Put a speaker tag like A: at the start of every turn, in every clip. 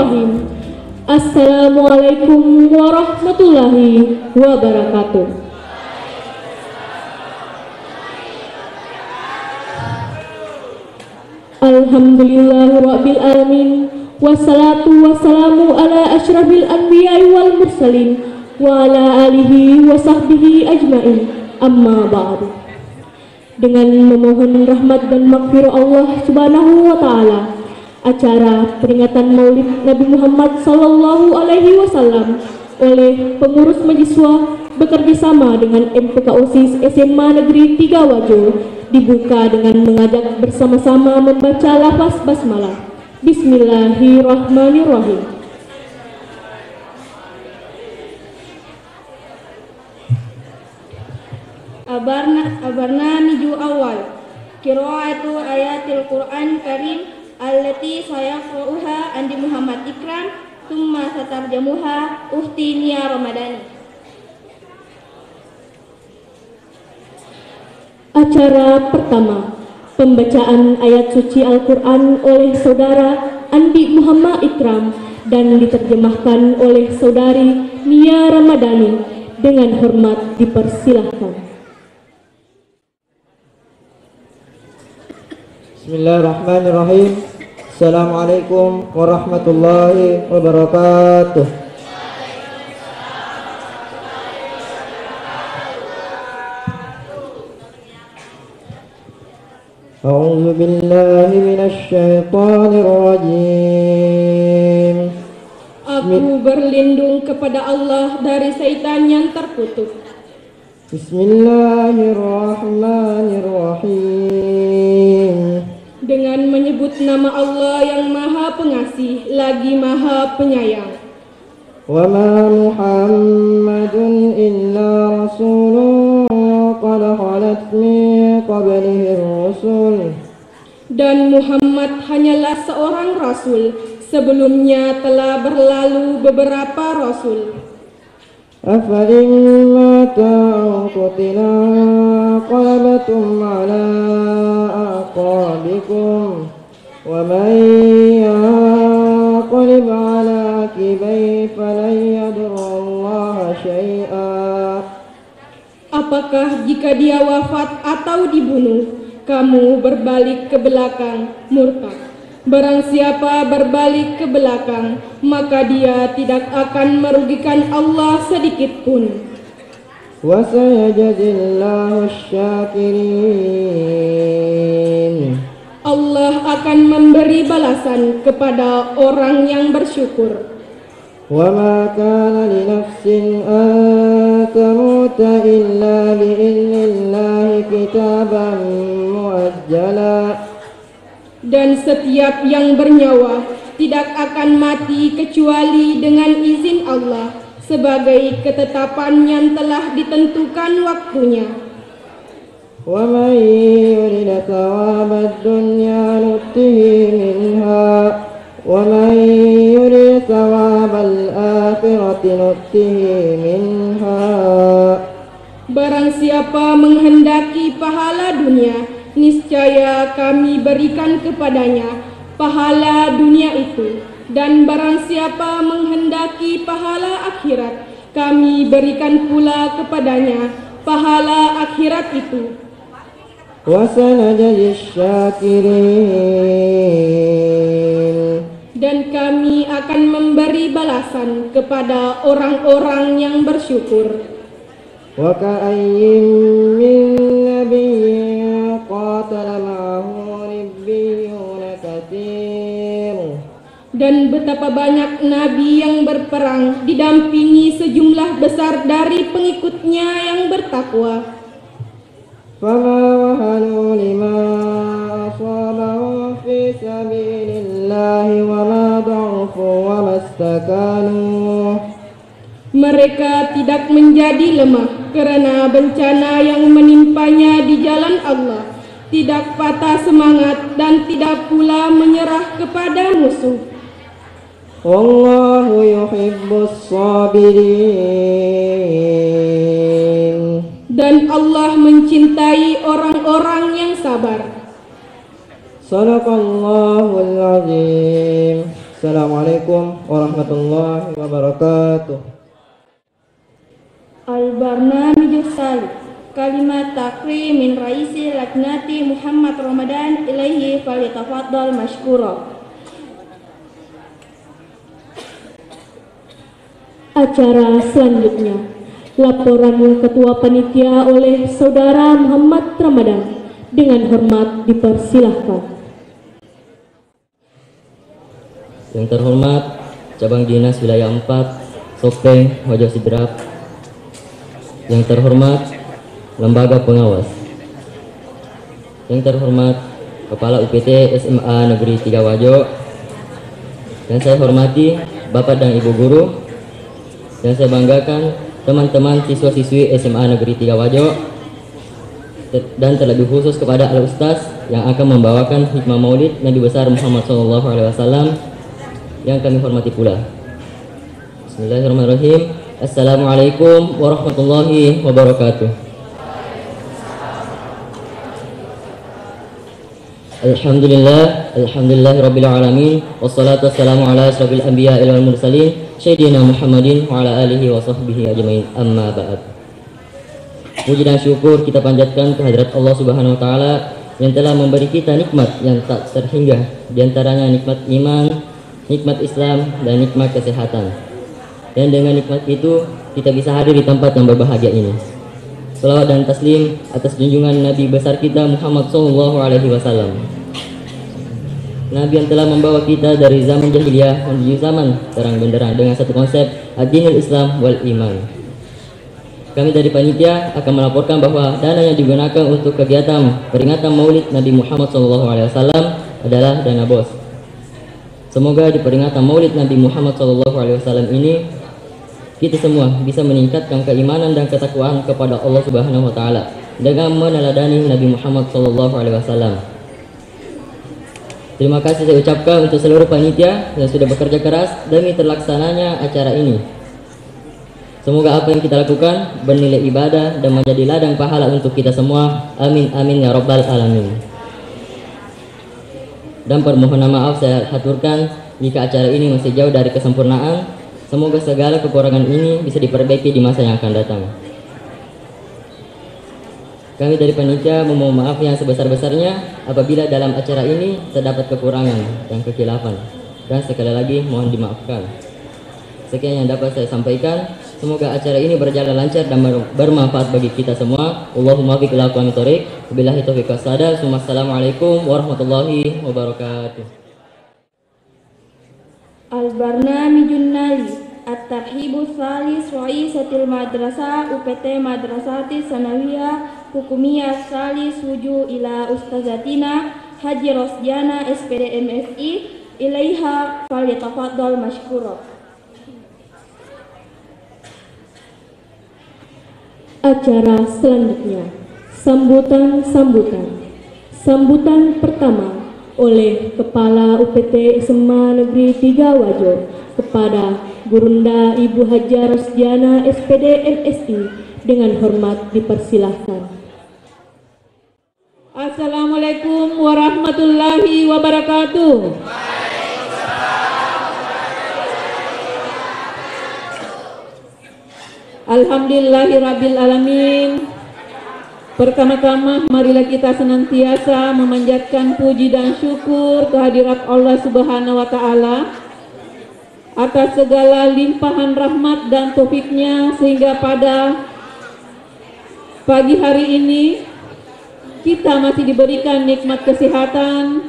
A: Bismillahirrahmanirrahim. Assalamualaikum warahmatullahi wabarakatuh. Alhamdulillahirabbil alamin. Wassalatu wassalamu ala asyrafil anbiya'i wal mursalin wa ala alihi wa sahbihi ajmain. Amma ba'du. Dengan memohon rahmat dan maghfirah Allah Subhanahu wa taala, acara peringatan Maulid Nabi Muhammad sallallahu alaihi wasallam oleh pengurus Majiswa bekerjasama dengan MPK-OSIS SMA Negeri 3 Wajo dibuka dengan mengajak bersama-sama membaca lafaz basmalah. Bismillahirrahmanirrahim.
B: Abarna miju awal qiraatu ayatil Qur'an Karim allati sayaqra'uha Andi Muhammad Ikram thumma satarjamuha Ukhti Nia Ramadhani.
A: Acara pertama, pembacaan ayat suci Al-Quran oleh Saudara Andi Muhammad Ikram dan diterjemahkan oleh Saudari Nia Ramadhani. Dengan hormat dipersilahkan.
C: Bismillahirrahmanirrahim. Assalamualaikum warahmatullahi wabarakatuh. A'udzu billahi minasy syaithanir rajim.
A: Aku berlindung kepada Allah dari syaitan yang terkutuk.
C: Bismillahirrahmanirrahim.
A: Dengan menyebut nama Allah yang Maha Pengasih lagi Maha Penyayang.
C: Wa ma Muhammadun illa rasulun qad khalat min qablihi ar-rusul.
A: Dan Muhammad hanyalah seorang rasul, sebelumnya telah berlalu beberapa rasul.
C: Afain mata qutila qalbatum ala aqabikum wa man yaqlib ala aqibai falan yadurrallaha syai'a.
A: Apakah jika dia wafat atau dibunuh, kamu berbalik ke belakang murtad? Barang siapa berbalik ke belakang, maka dia tidak akan merugikan Allah sedikit pun.
C: Wa sayajzillahu asy-syakirin.
A: Allah akan memberi balasan kepada orang yang bersyukur.
C: Wa ma kana li nafsin an tamuta illa bi idnillahi kitaban muajjala.
A: Dan setiap yang bernyawa tidak akan mati kecuali dengan izin Allah sebagai ketetapan yang telah ditentukan waktunya.
C: Wa man yurid thawabad dunya nutihi minha wa man yurid thawabal akhirati nutihi minha.
A: Barang siapa menghendaki pahala dunia, niscaya kami berikan kepadanya pahala dunia itu, dan barang siapa menghendaki pahala akhirat, kami berikan pula kepadanya pahala akhirat itu.
C: Wa sanajzi syakirin.
A: Dan kami akan memberi balasan kepada orang-orang yang bersyukur.
C: Wa ka'ayyin min nabiyyin qatala ma'ahu ribbiyuna katsir.
A: Dan betapa banyak nabi yang berperang didampingi sejumlah besar dari pengikutnya yang bertakwa.
C: Fama wahanu lima asabahum fi sabilillahi wa ma dha'ufu wa mastakanu.
A: Mereka tidak menjadi lemah karena bencana yang menimpanya di jalan Allah, tidak patah semangat dan tidak pula menyerah kepada musuh.
C: Wallahu yuhibbus sabirin.
A: Dan Allah mencintai orang-orang yang sabar.
C: Sadaqallahul azim. Assalamualaikum warahmatullahi wabarakatuh.
B: Al-Barnamijus Salih. Kalimat takrim min raisi laknati Muhammad Ramadan ilaihi falyatafaddal mashkura.
A: Acara selanjutnya, laporan Ketua Panitia oleh Saudara Muhammad Ramadan. Dengan hormat dipersilahkan.
D: Yang terhormat Cabang Dinas Wilayah 4 Sopeng Hojo Sidrap. Yang terhormat Lembaga Pengawas. Yang terhormat Kepala UPT SMA Negeri 3 Wajo. Yang saya hormati Bapak dan Ibu Guru. Yang saya banggakan teman-teman siswa-siswi SMA Negeri 3 Wajo, dan terlebih khusus kepada Al-Ustaz yang akan membawakan hikmah maulid Nabi besar Muhammad SAW yang kami hormati pula. Bismillahirrahmanirrahim. Assalamualaikum warahmatullahi wabarakatuh. Alhamdulillahirabbil alamin, wassalatu wassalamu ala asyrafil anbiya'i wal mursalin sayyidina Muhammadin wa ala alihi wa sahbihi ajmain, amma ba'd. Puji dan syukur kita panjatkan kehadirat Allah Subhanahu wa taala yang telah memberi kita nikmat yang tak terhingga, di antaranya nikmat iman, nikmat Islam, dan nikmat kesehatan. Dan dengan nikmat itu kita bisa hadir di tempat yang berbahagia ini. Salawat dan taslim atas junjungan Nabi besar kita Muhammad SAW, Nabi yang telah membawa kita dari zaman jahiliyah menuju zaman terang benderang dengan satu konsep ad-dinul Islam wal iman. Kami dari panitia akan melaporkan bahwa dana yang digunakan untuk kegiatan peringatan Maulid Nabi Muhammad SAW adalah dana BOS. Semoga di peringatan Maulid Nabi Muhammad SAW ini kita semua bisa meningkatkan keimanan dan ketakwaan kepada Allah Subhanahu wa taala dengan meneladani Nabi Muhammad SAW. Terima kasih saya ucapkan untuk seluruh panitia yang sudah bekerja keras demi terlaksananya acara ini. Semoga apa yang kita lakukan bernilai ibadah dan menjadi ladang pahala untuk kita semua. Amin amin ya rabbal alamin. Dan permohonan maaf saya haturkan jika acara ini masih jauh dari kesempurnaan. Semoga segala kekurangan ini bisa diperbaiki di masa yang akan datang. Kami dari panitia memohon maaf yang sebesar-besarnya apabila dalam acara ini terdapat kekurangan dan kekhilafan. Dan sekali lagi mohon dimaafkan. Sekian yang dapat saya sampaikan. Semoga acara ini berjalan lancar dan bermanfaat bagi kita semua. Allahumma biqil aqwamit thoriq. Wabillahi taufiq wassadad. Assalamualaikum warahmatullahi wabarakatuh.
B: Al-Barnamijun Nali. At-Tarhibu Salis Ra'isatil Madrasah UPT Madrasati Sanawiyah Hukumiyah Salis Wuju ila Ustazatina Haji Rosdiana SPD MSI ilaiha falyatafaddal mashkura.
A: Acara selanjutnya, sambutan pertama oleh Kepala UPT SMA Negeri 3 Wajo kepada Gurunda Ibu Haja Rosdiana SPD MSI dengan hormat dipersilahkan.
E: Assalamualaikum warahmatullahi wabarakatuh. Alhamdulillahirabbil alamin. Pertama-tama marilah kita senantiasa memanjatkan puji dan syukur kehadirat Allah Subhanahu wa taala atas segala limpahan rahmat dan taufiknya sehingga pada pagi hari ini kita masih diberikan nikmat kesehatan,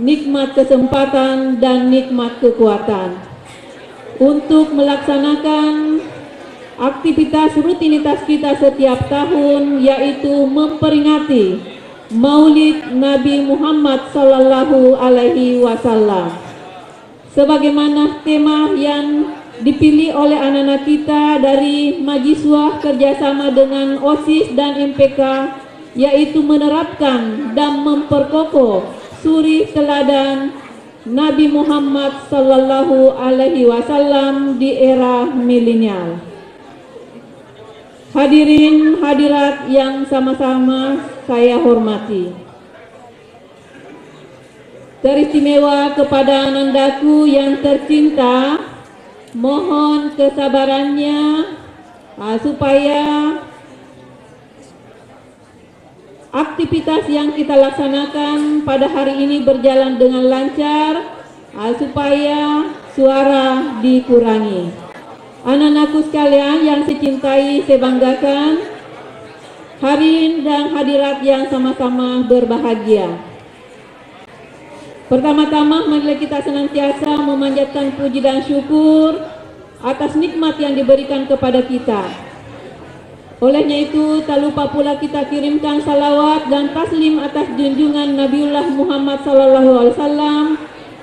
E: nikmat kesempatan, dan nikmat kekuatan untuk melaksanakan aktivitas rutinitas kita setiap tahun, yaitu memperingati Maulid Nabi Muhammad Sallallahu Alaihi Wasallam. Sebagaimana tema yang dipilih oleh anak-anak kita dari Majiswah kerjasama dengan OSIS dan MPK, yaitu menerapkan dan memperkokoh suri teladan Nabi Muhammad Sallallahu Alaihi Wasallam di era milenial. Hadirin hadirat yang sama-sama saya hormati. teristimewa kepada anandaku yang tercinta, mohon kesabarannya supaya aktivitas yang kita laksanakan pada hari ini berjalan dengan lancar, supaya suara dikurangi. Anak-anakku sekalian yang saya cintai, saya banggakan, hadirin dan hadirat yang sama-sama berbahagia. Pertama-tama, marilah kita senantiasa memanjatkan puji dan syukur atas nikmat yang diberikan kepada kita. Olehnya itu, tak lupa pula kita kirimkan salawat dan taslim atas junjungan Nabiullah Muhammad SAW,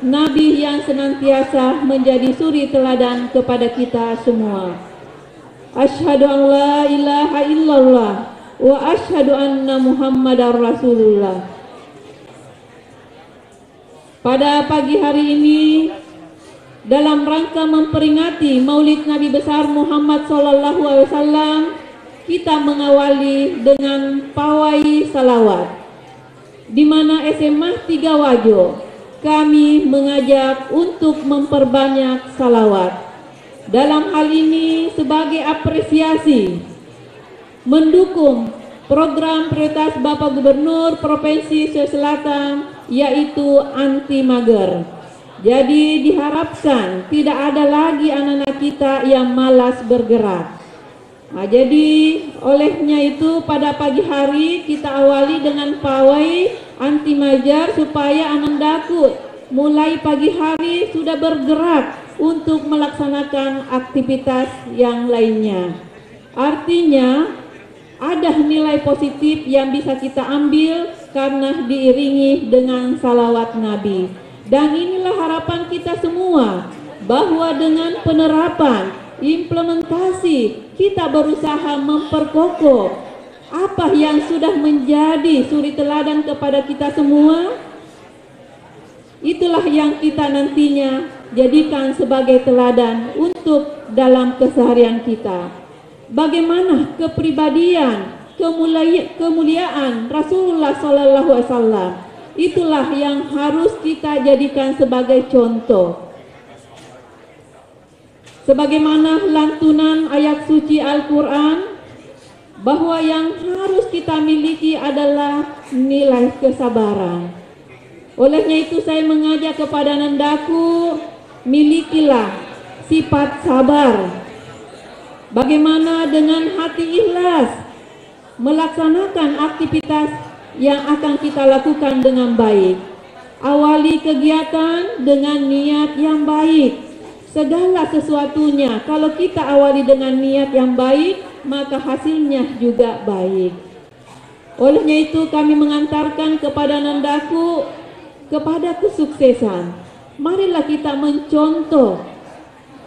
E: Nabi yang senantiasa menjadi suri teladan kepada kita semua. Asyhadu an la ilaha illallah wa asyhadu anna Muhammadar Rasulullah. Pada pagi hari ini, dalam rangka memperingati Maulid Nabi besar Muhammad SAW, kita mengawali dengan pawai salawat, di mana SMA 3 Wajo kami mengajak untuk memperbanyak salawat. Dalam hal ini sebagai apresiasi mendukung program prioritas Bapak Gubernur Provinsi Sulawesi Selatan, yaitu anti mager. Jadi diharapkan tidak ada lagi anak-anak kita yang malas bergerak. Nah, jadi olehnya itu pada pagi hari kita awali dengan pawai anti mager supaya anandaku mulai pagi hari sudah bergerak untuk melaksanakan aktivitas yang lainnya. Artinya ada nilai positif yang bisa kita ambil karena diiringi dengan salawat Nabi. Dan inilah harapan kita semua, bahwa dengan penerapan, implementasi, kita berusaha memperkokoh apa yang sudah menjadi suri teladan kepada kita semua. Itulah yang kita nantinya jadikan sebagai teladan untuk dalam keseharian kita. Bagaimana kepribadian, kemuliaan Rasulullah SAW, itulah yang harus kita jadikan sebagai contoh. Sebagaimana lantunan ayat suci Al-Quran, bahwa yang harus kita miliki adalah nilai kesabaran. Olehnya itu saya mengajak kepada anandaku, milikilah sifat sabar. Bagaimana dengan hati ikhlas melaksanakan aktivitas yang akan kita lakukan dengan baik. Awali kegiatan dengan niat yang baik. Segala sesuatunya kalau kita awali dengan niat yang baik, maka hasilnya juga baik. Olehnya itu kami mengantarkan kepada anandaku kepada kesuksesan. Marilah kita mencontoh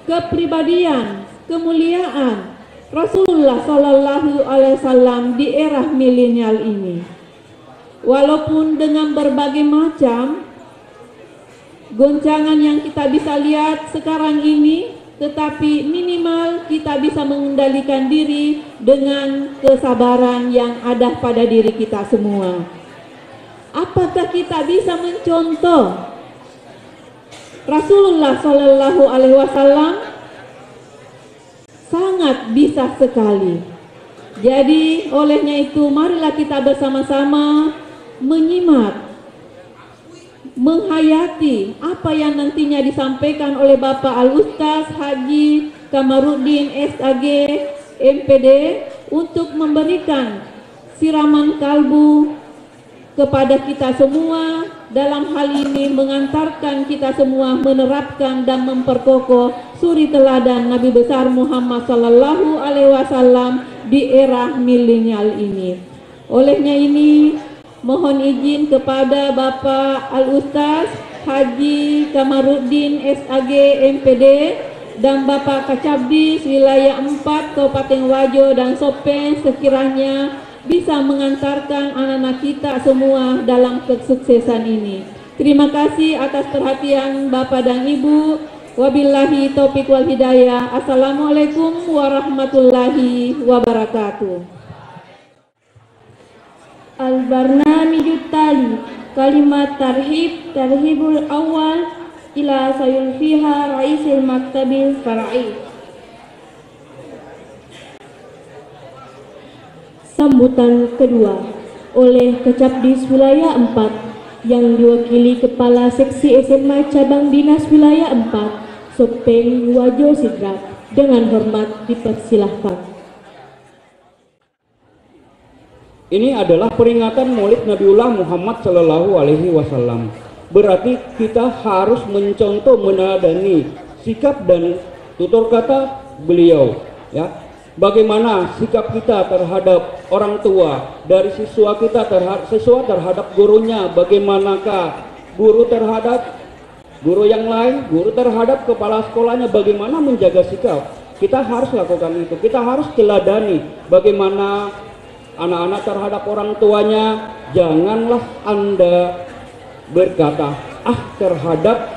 E: kepribadian, kemuliaan Rasulullah SAW di era milenial ini. Walaupun dengan berbagai macam goncangan yang kita bisa lihat sekarang ini, tetapi minimal kita bisa mengendalikan diri dengan kesabaran yang ada pada diri kita semua. Apakah kita bisa mencontoh Rasulullah SAW? Sangat bisa sekali. Jadi olehnya itu marilah kita bersama-sama menyimak, menghayati apa yang nantinya disampaikan oleh Bapak Al-Ustaz Haji Kamarudin SAG MPD untuk memberikan siraman kalbu kepada kita semua, dalam hal ini mengantarkan kita semua menerapkan dan memperkokoh suri teladan Nabi besar Muhammad SAW di era milenial ini. Olehnya ini mohon izin kepada Bapak Al-Ustaz Haji Kamarudin SAG MPD dan Bapak Kacabdis wilayah 4 Kabupaten Wajo dan Sopeng sekiranya bisa mengantarkan anak-anak kita semua dalam kesuksesan ini. Terima kasih atas perhatian Bapak dan Ibu. Wabillahi taufiq wal hidayah. Assalamualaikum warahmatullahi wabarakatuh.
B: Al-Barnamijut Tali Kalimat tarhibul awal ila sayulfiha raisil maktabil far'i.
A: Sambutan kedua oleh Kecapdis Wilayah 4 yang diwakili Kepala Seksi SMA Cabang Dinas Wilayah 4 Sopeng Wajo Sidrap. Dengan hormat dipersilahkan.
F: Ini adalah peringatan Maulid Nabiullah Muhammad Sallallahu Alaihi Wasallam. Berarti kita harus mencontoh, meneladani sikap dan tutur kata beliau, ya. Bagaimana sikap kita terhadap orang tua, dari siswa kita terhadap gurunya, bagaimanakah guru terhadap guru yang lain, guru terhadap kepala sekolahnya, bagaimana menjaga sikap. Kita harus lakukan itu, kita harus teladani bagaimana anak-anak terhadap orang tuanya. Janganlah Anda berkata terhadap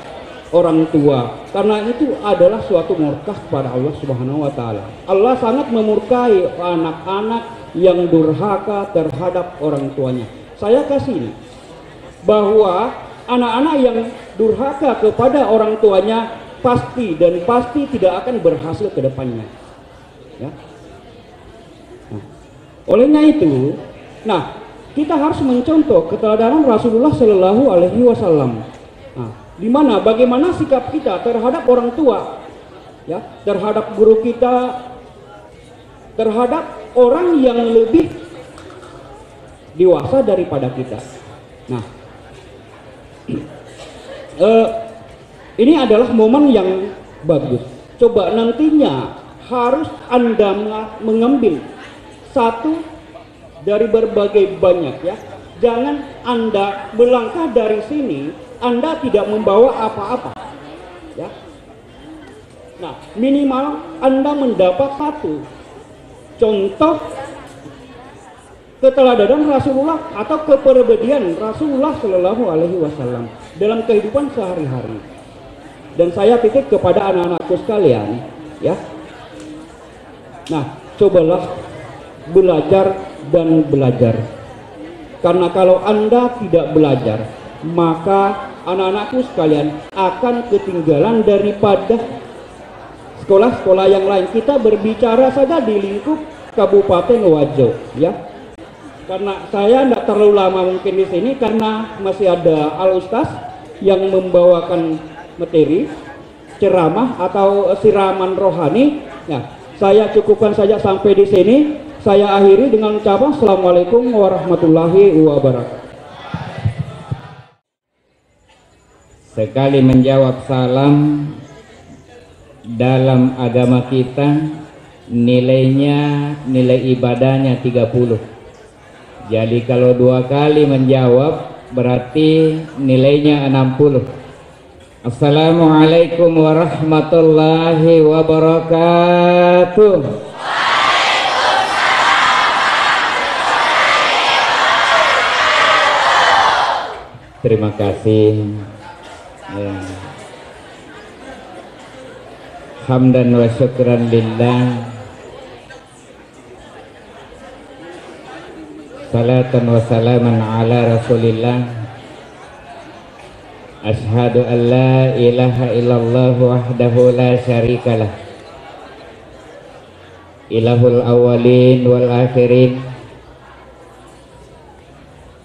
F: orang tua, karena itu adalah suatu murka kepada Allah Subhanahu wa taala. Allah sangat memurkai anak-anak yang durhaka terhadap orang tuanya. Saya kasih ini bahwa anak-anak yang durhaka kepada orang tuanya pasti tidak akan berhasil ke depannya, ya. Olehnya itu, kita harus mencontoh keteladanan Rasulullah Shallallahu Alaihi Wasallam. Di mana bagaimana sikap kita terhadap orang tua, ya, terhadap guru kita, terhadap orang yang lebih dewasa daripada kita. Ini adalah momen yang bagus. Coba nantinya harus Anda mengambil satu dari berbagai banyak, ya. Jangan Anda melangkah dari sini Anda tidak membawa apa-apa, ya. Minimal Anda mendapat satu contoh keteladanan Rasulullah atau kepribadian Rasulullah Shallallahu Alaihi Wasallam dalam kehidupan sehari-hari. Dan saya titip kepada anak-anakku sekalian, ya. Cobalah belajar dan belajar. Karena kalau Anda tidak belajar, maka anak-anakku sekalian akan ketinggalan daripada sekolah-sekolah yang lain. Kita berbicara saja di lingkup Kabupaten Wajo, ya. Karena saya tidak terlalu lama mungkin di sini karena masih ada Al Ustaz yang membawakan materi ceramah atau siraman rohani. Saya cukupkan saja sampai di sini. Saya akhiri dengan ucapan Assalamualaikum warahmatullahi wabarakatuh.
G: Sekali menjawab salam dalam agama kita nilainya, nilai ibadahnya 30. Jadi kalau 2 kali menjawab berarti nilainya 60. Assalamualaikum warahmatullahi wabarakatuh. Terima kasih. Hamdan wa syukran lillah. Salatan wa salaman ala Rasulillah. Ashhadu an la ilaha illallah wahdahu la syarikalah. Ilahul awwalin wal akhirin.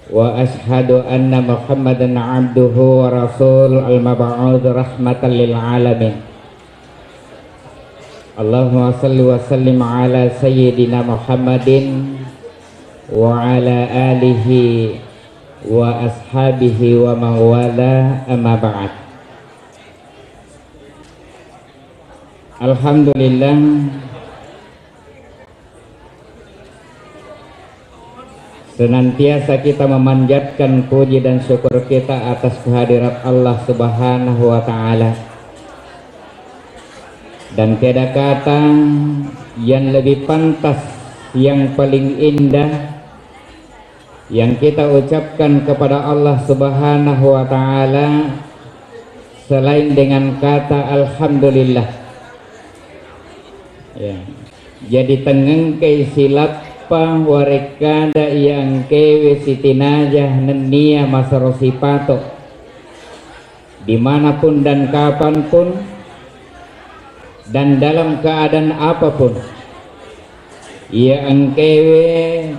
G: Wa ashhadu anna Muhammadan abduhu wa rasul al-mab'ud rahmatan lil alamin. Allahumma salli wa sallim ala sayyidina Muhammadin wa ala alihi wa ashabihi wa mawala amma ba'd. Alhamdulillah, senantiasa kita memanjatkan puji dan syukur kita atas kehadirat Allah Subhanahu wa ta'ala. Dan tiada kata yang lebih pantas, yang paling indah yang kita ucapkan kepada Allah Subhanahu wa ta'ala selain dengan kata Alhamdulillah, ya. Jadi tengengkai silap apa warekada yang kewe Siti Najah nenia masarosipato dimanapun dan kapanpun dan dalam keadaan apapun ia angkewe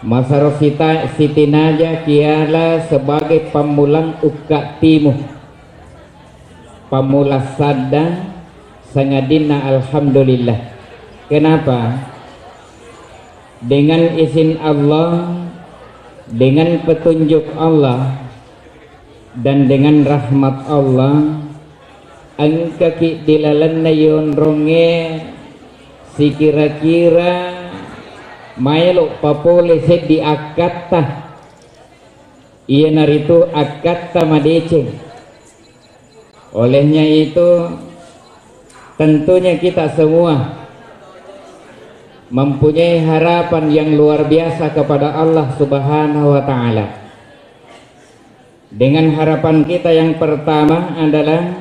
G: masarosita Siti Najah kiala sebagai pamulang uka timu pamula sadda sangadina alhamdulillah. Kenapa? Dengan izin Allah, dengan petunjuk Allah dan dengan rahmat Allah angkaki dilalan na yon ronge si kira-kira maelo papole set di akatta iya naritu akatta madece. Olehnya itu tentunya kita semua mempunyai harapan yang luar biasa kepada Allah Subhanahu wa Ta'ala. Dengan harapan kita yang pertama adalah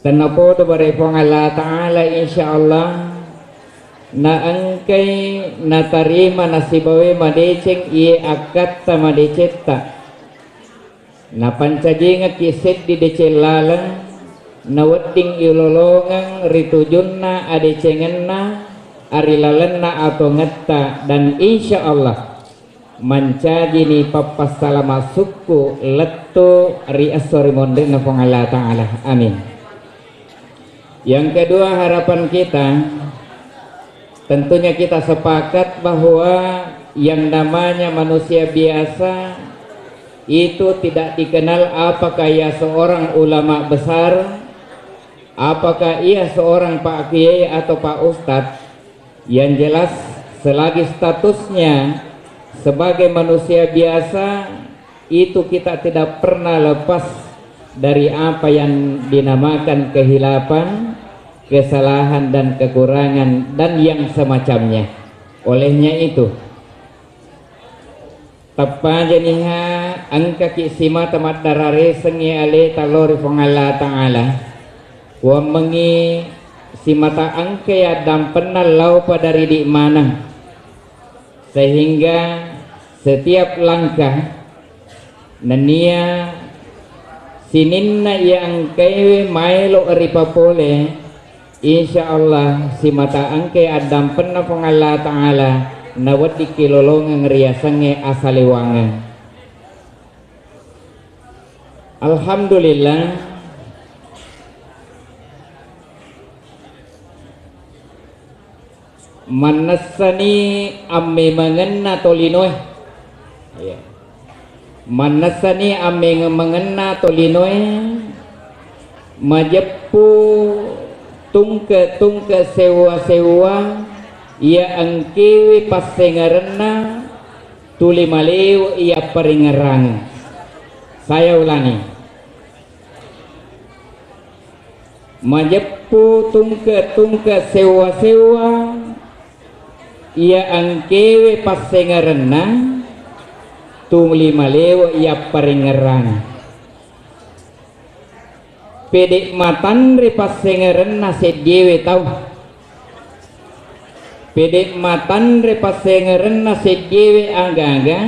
G: tanapodo barepong Allah Ta'ala insyaallah na angkay natarima nasibawe madeceng iye akatta madecetta na pancajinga kiset di decelalang na wedding ilolongang ritujunna adecengenna arilalenna atau ngetta dan insya Allah mancaji ni papas salama suku letu riasori mondre na Allah Ta'ala. Amin. Yang kedua harapan kita tentunya kita sepakat bahwa yang namanya manusia biasa itu tidak dikenal apakah ia seorang ulama besar, apakah ia seorang Pak Kiai atau Pak Ustadz. Yang jelas selagi statusnya sebagai manusia biasa itu kita tidak pernah lepas dari apa yang dinamakan kehilapan, kesalahan dan kekurangan dan yang semacamnya. Olehnya itu tapa janiha angka kisima tamat darare sengi ale talori Allah Ta'ala wa mengi si mata angke adam penal lau padari di mana sehingga setiap langkah nania sininna yang kewe maelo ripapole insya Allah si mata angke adam penal Allah Ta'ala nawat di kilolongang riasange asaliwangan. Alhamdulillah manasani amme mengenna tolinoy manasani amme mengenna tolinoy majeppu tungke sewa ia angkiwi pasengarenna tuli malew ia peringerang. Saya ulangi, majeppu tungke sewa ia angkewe pasengarenna tuli malew ia peringerang. Pedek matan re pasengarenna sedewe tau pedek matan re pasengarenna sedewe angga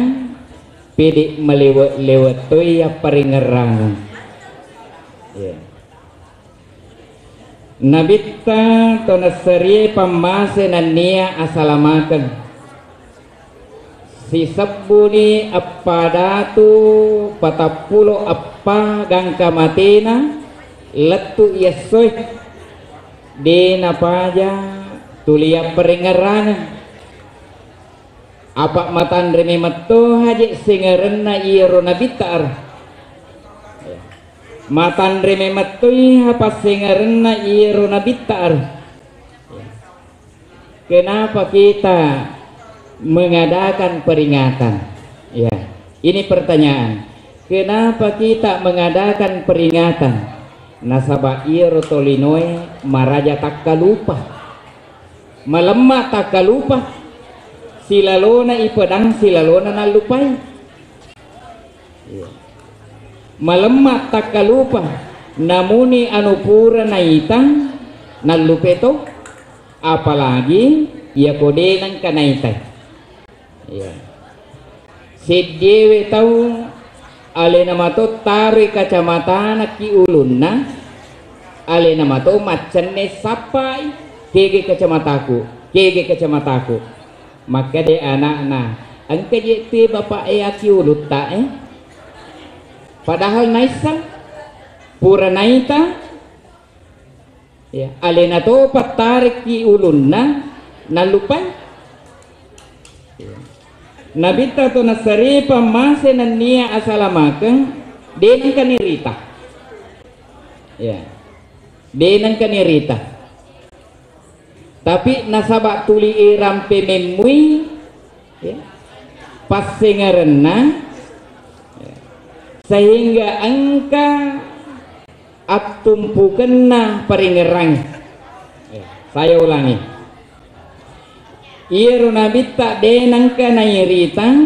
G: pedek melewat ya peringerang. Nabita tonasari pamase nania asalamakan si sabuni apa datu patapulo apa gangka matina letu yesoy di napaja tulia peringerangan apa matan reme metu haji singerenna iro nabitar matan reme metu apa singerenna iro nabitar. Kenapa kita mengadakan peringatan? Ya, ini pertanyaan. Kenapa kita mengadakan peringatan? Nasaba iro tolinoy maraja takkalupa melemah takkalupa silalona ipedang silalona nalupai melemah takkalupa namuni anupura naitang nalupeto apalagi ya kode nang kanaita ya si dewe tahu ale nama to tarik kacamata nak ki ulunna ale nama to macane sapai kege kacamataku maka de anak angka je bapak aki ulut ta padahal naisang pura naita ya alena to patarik ki ulunna nalupan ya. Nabita to nasari pamase nania asalamakan denang kanirita ya denang kanirita tapi nasaba tuli iram pememui ya pasengarena ya. Sehingga angka atumpukenna paringerang ya. Saya ulangi iru nabita denang kanairitan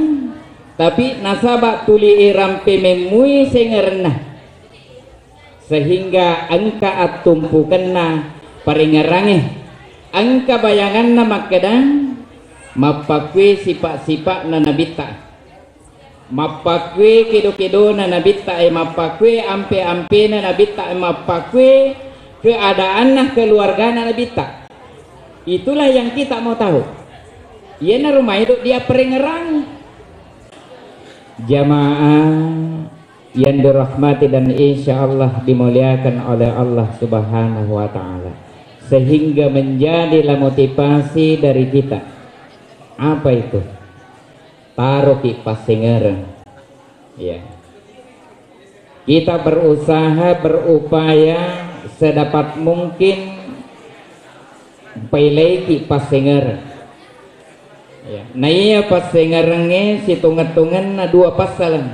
G: tapi nasaba tuli iram pememui sengerena sehingga angka atumpukenna paringerang angka bayanganna makadang mapakwe sifat-sifat na nabita mapakwe kedo-kedo na nabita mapakwe ampe-ampe na nabita mapakwe keadaan na keluarga na nabita. Itulah yang kita mau tahu. Ia na rumah hidup dia peringerang jamaah yang dirahmati dan insya Allah dimuliakan oleh Allah Subhanahu wa ta'ala sehingga menjadilah motivasi dari kita. Apa itu? Taruh di pasengereng ya. Kita berusaha berupaya sedapat mungkin paileki pasengereng ya. Nah iya pasengerengnya situngan-tungan na dua pasalan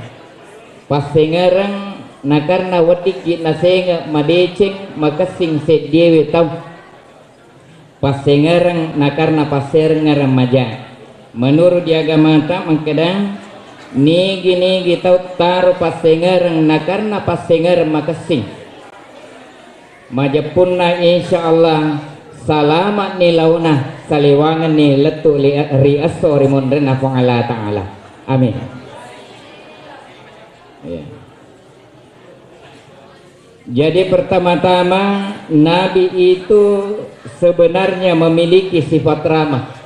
G: pasengereng na karena wadiki na senga madeceng makasing sediewe tau pasengereng na karena pasengereng remaja menurut di agama ta mangkadang nigi tau taruh pasengereng na karena pasengereng makasing majapunna insyaallah salamat ni launa saliwangan ni letu ri asori mondrena pong Allah Ta'ala amin ya. Jadi pertama-tama Nabi itu sebenarnya memiliki sifat ramah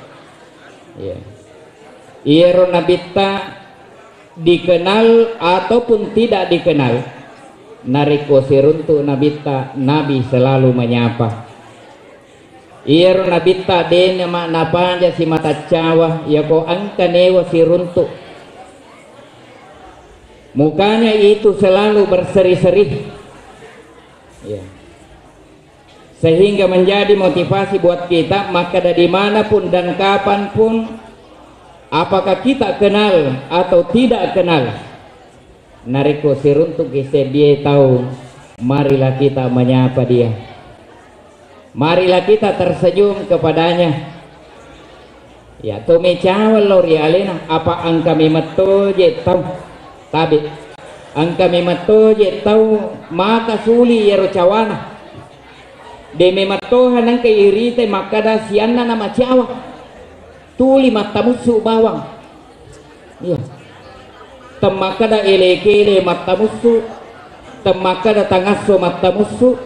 G: ya. Iro nabita dikenal ataupun tidak dikenal nariko siruntu nabita Nabi selalu menyapa. Iro nabita denya makna panja si mata cawa ya ko angka newa siruntu mukanya itu selalu berseri-seri ya. Sehingga menjadi motivasi buat kita maka dari manapun dan kapanpun apakah kita kenal atau tidak kenal nariko siruntuk ise dia tahu marilah kita menyapa dia marilah kita tersenyum kepadanya ya tome cawal lori alena apa angka memeto je tahu tabi angka memeto je tahu maka suli yero cawana de memeto hanang keirite maka da sianna nama cawa tuli mata musuh bawang iya temakada elekele mata musuh temakada tangaso mata musuh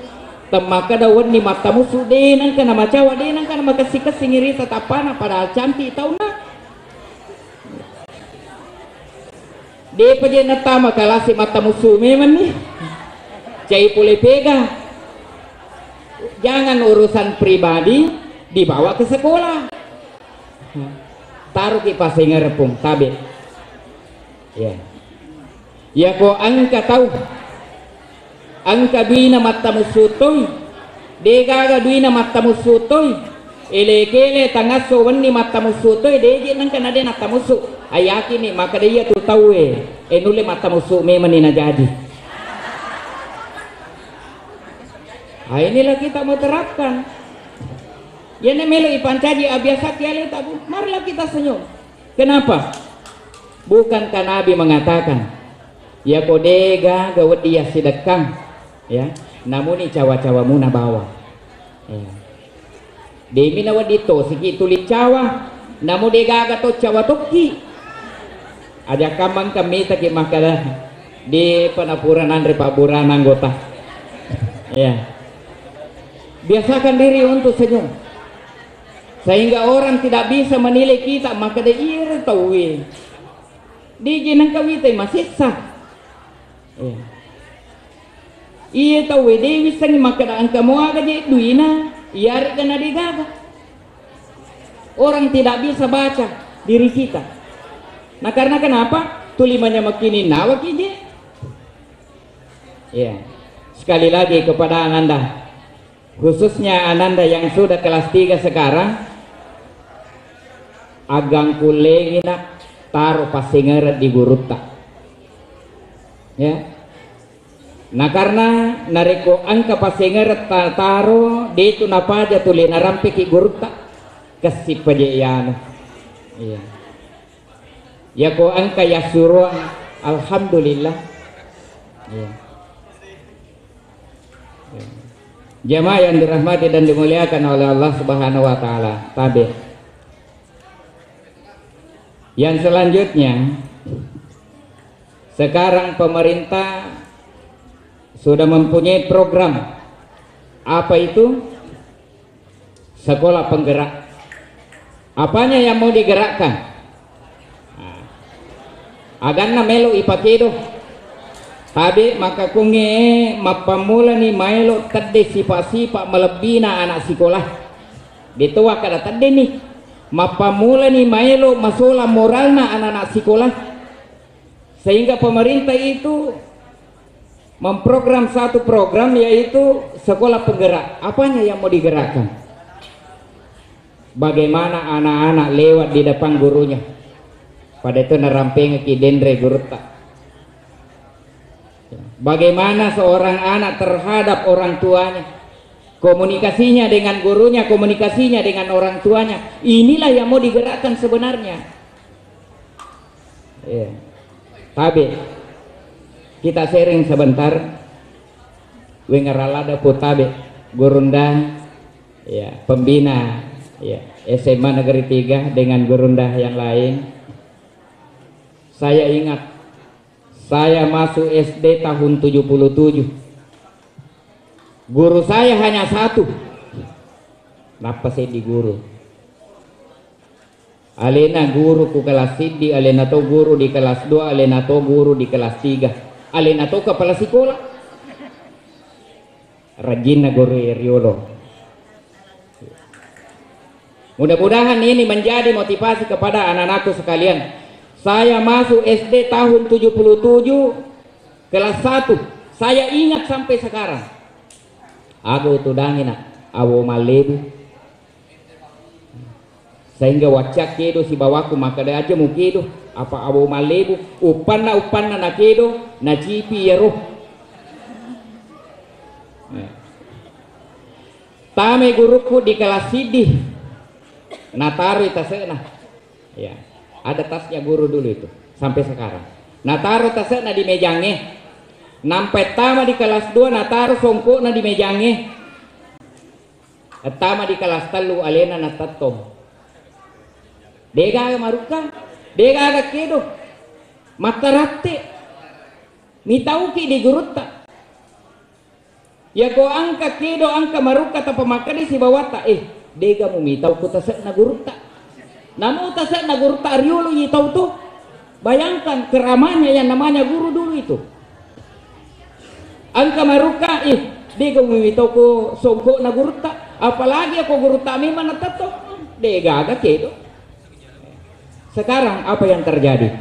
G: temakada wani mata musuh denang kana macawa denang kana makasih-kasih ngirita tapana padahal cantik tau na de pajena tama kalasi mata musuh memang nih cai pule pega jangan urusan pribadi dibawa ke sekolah taruh ki pasengar pung tabe ya ya ko angka tahu angka duina mata musutoy degaga duina mata musutoy elekele tangaso wani mata musutoy deje nang kana de mata musu ayaki ni maka dia tu tahu enule mata musu memang ni na jadi inilah kita mau terapkan. Ya melo ipancaji abiasa kiale tabu. Marilah kita senyum. Kenapa? Bukankah Nabi mengatakan, ya kodega gawat dia sedekang, ya. Namun ini cawa-cawa muna bawa. Ya. Demi nawadito siki tulit cawa namu degaga to cawa toki aja kamang kami taki makada di penapuran Andre Paburan anggota ya. Biasakan diri untuk senyum sehingga orang tidak bisa menilai kita maka dia iri tahu di ginang kawita masih sah ya. Iya tahu dia bisa maka angka mau aga je duina iar kena digaga. Orang tidak bisa baca diri kita. Nah karena kenapa? Tulimannya makini nawa kije. Ya. Sekali lagi kepada Ananda, khususnya Ananda yang sudah kelas 3 sekarang, agang kulengina taruh pasingeret di gurutta. Ya. Nah karena nariko angka pasingeret taruh di itu napa aja tuli narampe ki gurutta kasih pajayana. Iya. Ya ko angka ya suruh alhamdulillah. Iya. Jamaah yang dirahmati dan dimuliakan oleh Allah Subhanahu wa taala. Tabe. Yang selanjutnya, sekarang pemerintah sudah mempunyai program. Apa itu? Sekolah penggerak. Apanya yang mau digerakkan? Aganna melo ipakedo. Tabe maka kunge mapamula ni maelo tadde sipa-sipa melebina anak sekolah. Ditua kada tadde nih. Mapamula ni maelo masola moralna anak-anak sekolah. Sehingga pemerintah itu memprogram satu program yaitu sekolah penggerak. Apanya yang mau digerakkan? Bagaimana anak-anak lewat di depan gurunya. Pada itu nerampeng ki dendre gurutta. Bagaimana seorang anak terhadap orang tuanya, komunikasinya dengan gurunya, komunikasinya dengan orang tuanya. Inilah yang mau digerakkan sebenarnya. Ya. Tabe kita sharing sebentar. Wengaralada putabe gurunda ya pembina ya SMA Negeri 3 dengan gurunda yang lain. Saya ingat saya masuk SD tahun 77. Guru saya hanya satu. Napa saya di guru? Alena guru ku kelas sidi, alena to guru di kelas 2, alena to guru di kelas 3. Alena to kepala sekolah. Rajinna guru Riolo. Mudah-mudahan ini menjadi motivasi kepada anak-anakku sekalian. Saya masuk SD tahun 77 kelas 1. Saya ingat sampai sekarang. Aku tudangin awo malebu. Sehingga wacak kedo si bawaku maka dia aja mukido apa awo malebu upanna na kedo na cipi ya roh. Tame guruku di kelas sidi. Nataru itasena. Ya. Ada tasnya guru dulu itu sampai sekarang. Nah taruh tasnya di mejangnya. Nampai tama di kelas 2 nah taruh songko na di mejangnya. Tama di kelas 3 alena na tatom. Dega maruka, dega ada kedo. Matarate. Mitauki di gurutta. Ya ko angka kedo angka maruka ta pamakani si bawata dega mu mitau ku tasnya na gurutta. Namun tasnya na guru Riolo tahu tuh. Bayangkan keramanya yang namanya guru dulu itu. Angka maruka dega mimitaw ko songko na guru ta. Apalagi ako guru ta memang natato. Dega agak kedo. Sekarang apa yang terjadi?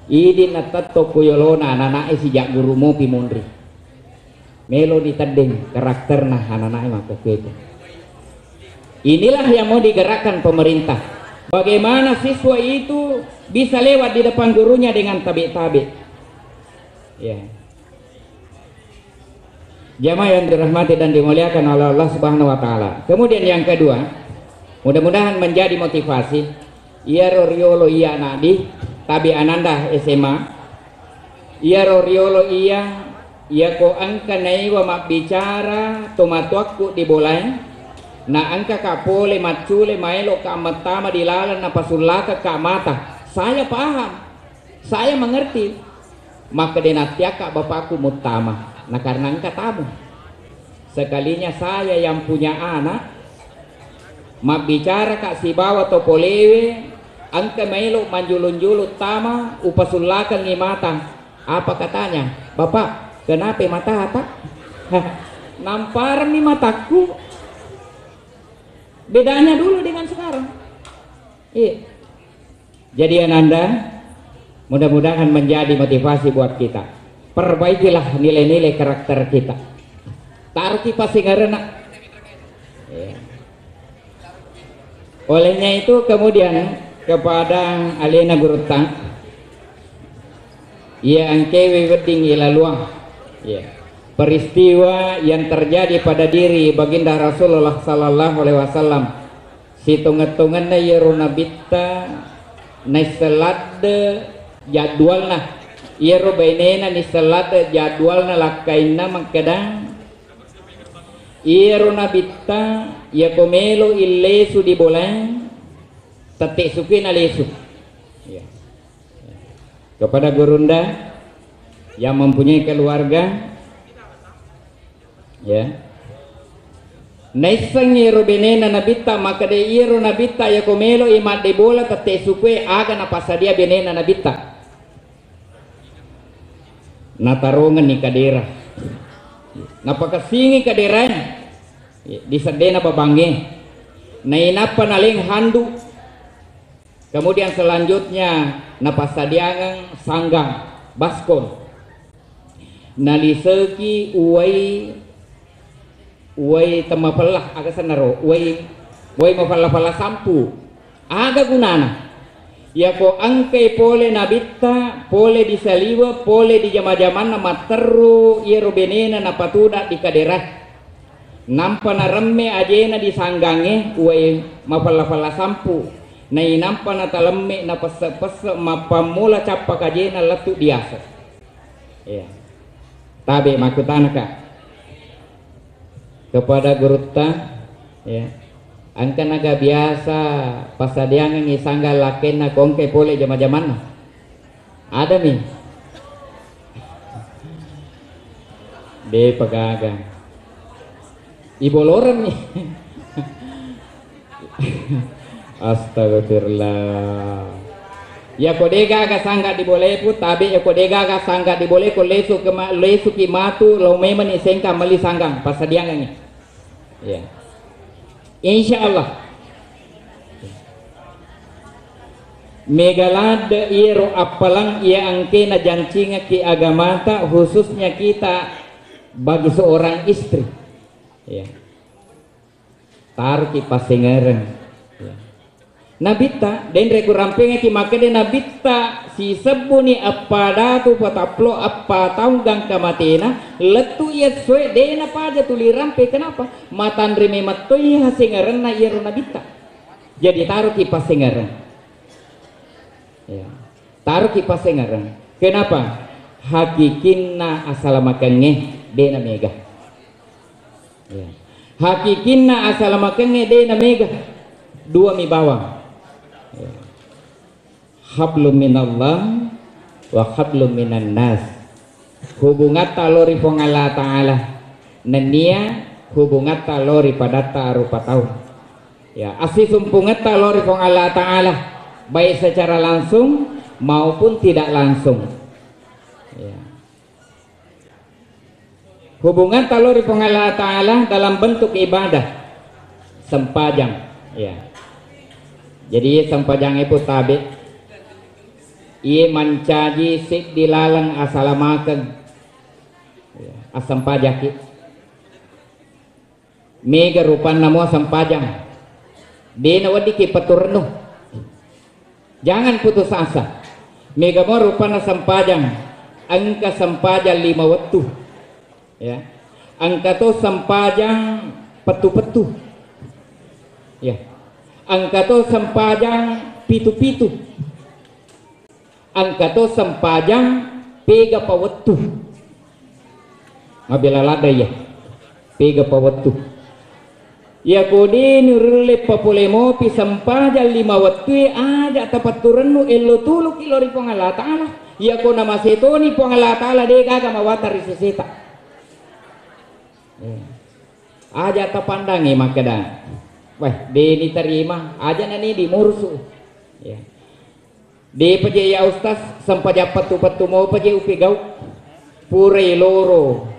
G: Idi natato ko yolona anak-anak sejak guru mo pimundri. Melo ditanding karakter nah anak-anak maka kedo. Inilah yang mau digerakkan pemerintah. Bagaimana siswa itu bisa lewat di depan gurunya dengan tabe-tabe. Ya. Jamaah yang dirahmati dan dimuliakan oleh Allah Subhanahu wa taala. Kemudian yang kedua, mudah-mudahan menjadi motivasi. Iya Riolo iya nadi, tabi Ananda SMA. Iya Riolo iya ko angka nai wa mak bicara tomatuakku di bolai. na angka ka pole macule maelo ka matama dilalan na pasulaka ka mata. Saya paham, saya mengerti. Maka denatya ka bapakku mutama. Nah karena engkau tamu, sekalinya saya yang punya anak, bicara kak si bawa topolewe, angka melo manjulun-julut tama, upasulakan ngimata. Apa katanya? Bapak, kenapa mata hata? Nampar nih mataku. Bedanya dulu dengan sekarang. Iya. Jadi Ananda, mudah-mudahan menjadi motivasi buat kita. Perbaikilah nilai-nilai karakter kita. Taruh kipas singarena. Ya. Olehnya itu kemudian kepada alena gurutang, ia angkewi wedding ilaluang. Ya. Peristiwa yang terjadi pada diri baginda Rasulullah Sallallahu Alaihi Wasallam. Situngan-tunganna yeruna bitta naiselad jadwalna. Iero bainena ni salat jadwalna lakaina mangkadang iero nabita ya komelo illesu di bolang tatik sukin alesu ya. Kepada gurunda yang mempunyai keluarga ya naisang iero bainena nabita maka de iero nabita ya komelo imat de bola tatik sukwe aga na pasadia bainena nabita natarungan ni kadera napakasingi kadera di sedena babange nainapa naling handu kemudian selanjutnya napasadiangang sanggang baskon naliseki uai temapelah aga sanaro uai mapala-pala sampu aga gunana ya ko angkai pole nabita pole di saliwa pole di jama-jaman na materu iero benena na patuda di kaderah nampa na remme ajena di sanggange uai mapala-pala sampu na inampa na talemme na pasa-pasa mapamula capak ajena letu biasa ya tabe makutanaka kepada gurutta ya angka naga biasa pasadiangan isangga lakena kongke pole jama-jaman ada nih de pagaga iboloran nih astagfirullah ya kodega aga sangga diboleh put tabi ya kodega aga sangga diboleh ko lesu ki matu lo meman isengka mali sanggang pasadiangan nih ya insya Allah megalad iro apalang ia angke na jancinga ki agamata khususnya kita bagi seorang istri ya taruh ki pasengereng ya. Nabita den reku rampenga ki makade nabita si sebuni apa datu pataplo apa taunggang kamatena letu ia sue dena pada tuli rampe kenapa matan rime matoi hasengeren na iro nabita jadi taruh ki pasengereng ya taruh ki pasengereng kenapa hakikinna asalamakenge dena mega ya hakikinna asalamakenge dena mega dua mi bawang ya. Hablum minallah wa hablum minan nas hubungan talori pengala ta'ala nenia hubungan talori pada rupa tahun ya asli sumpungan talori pengala ta'ala baik secara langsung maupun tidak langsung ya. Hubungan talori pengala ta'ala dalam bentuk ibadah sempajang ya jadi sempajang itu tabi ia mancaji sik dilalang asalamaken ya, asam pajaki mega rupan namo asam pajang dena wadi ki paturno jangan putus asa mega mo rupan asam pajang angka sampajang 5 waktu ya angka to sampajang petu-petu ya angka to sampajang pitu-pitu angka to sampajang pega pawettu ngabila lada ya pega pawettu Ya kodi nurule papulemo pisampaja 5 waktu aja tapat turenu elo tulu kilori pong Allah Ta'ala. Ya ko nama setoni pong Allah Ta'ala de gaga mawata riseseta. Aja tapandangi makada. Wah, de diterima aja nani di mursu. Ya. De paje ya ustaz sampaja patu-patu mau paje upigau. Pure loro.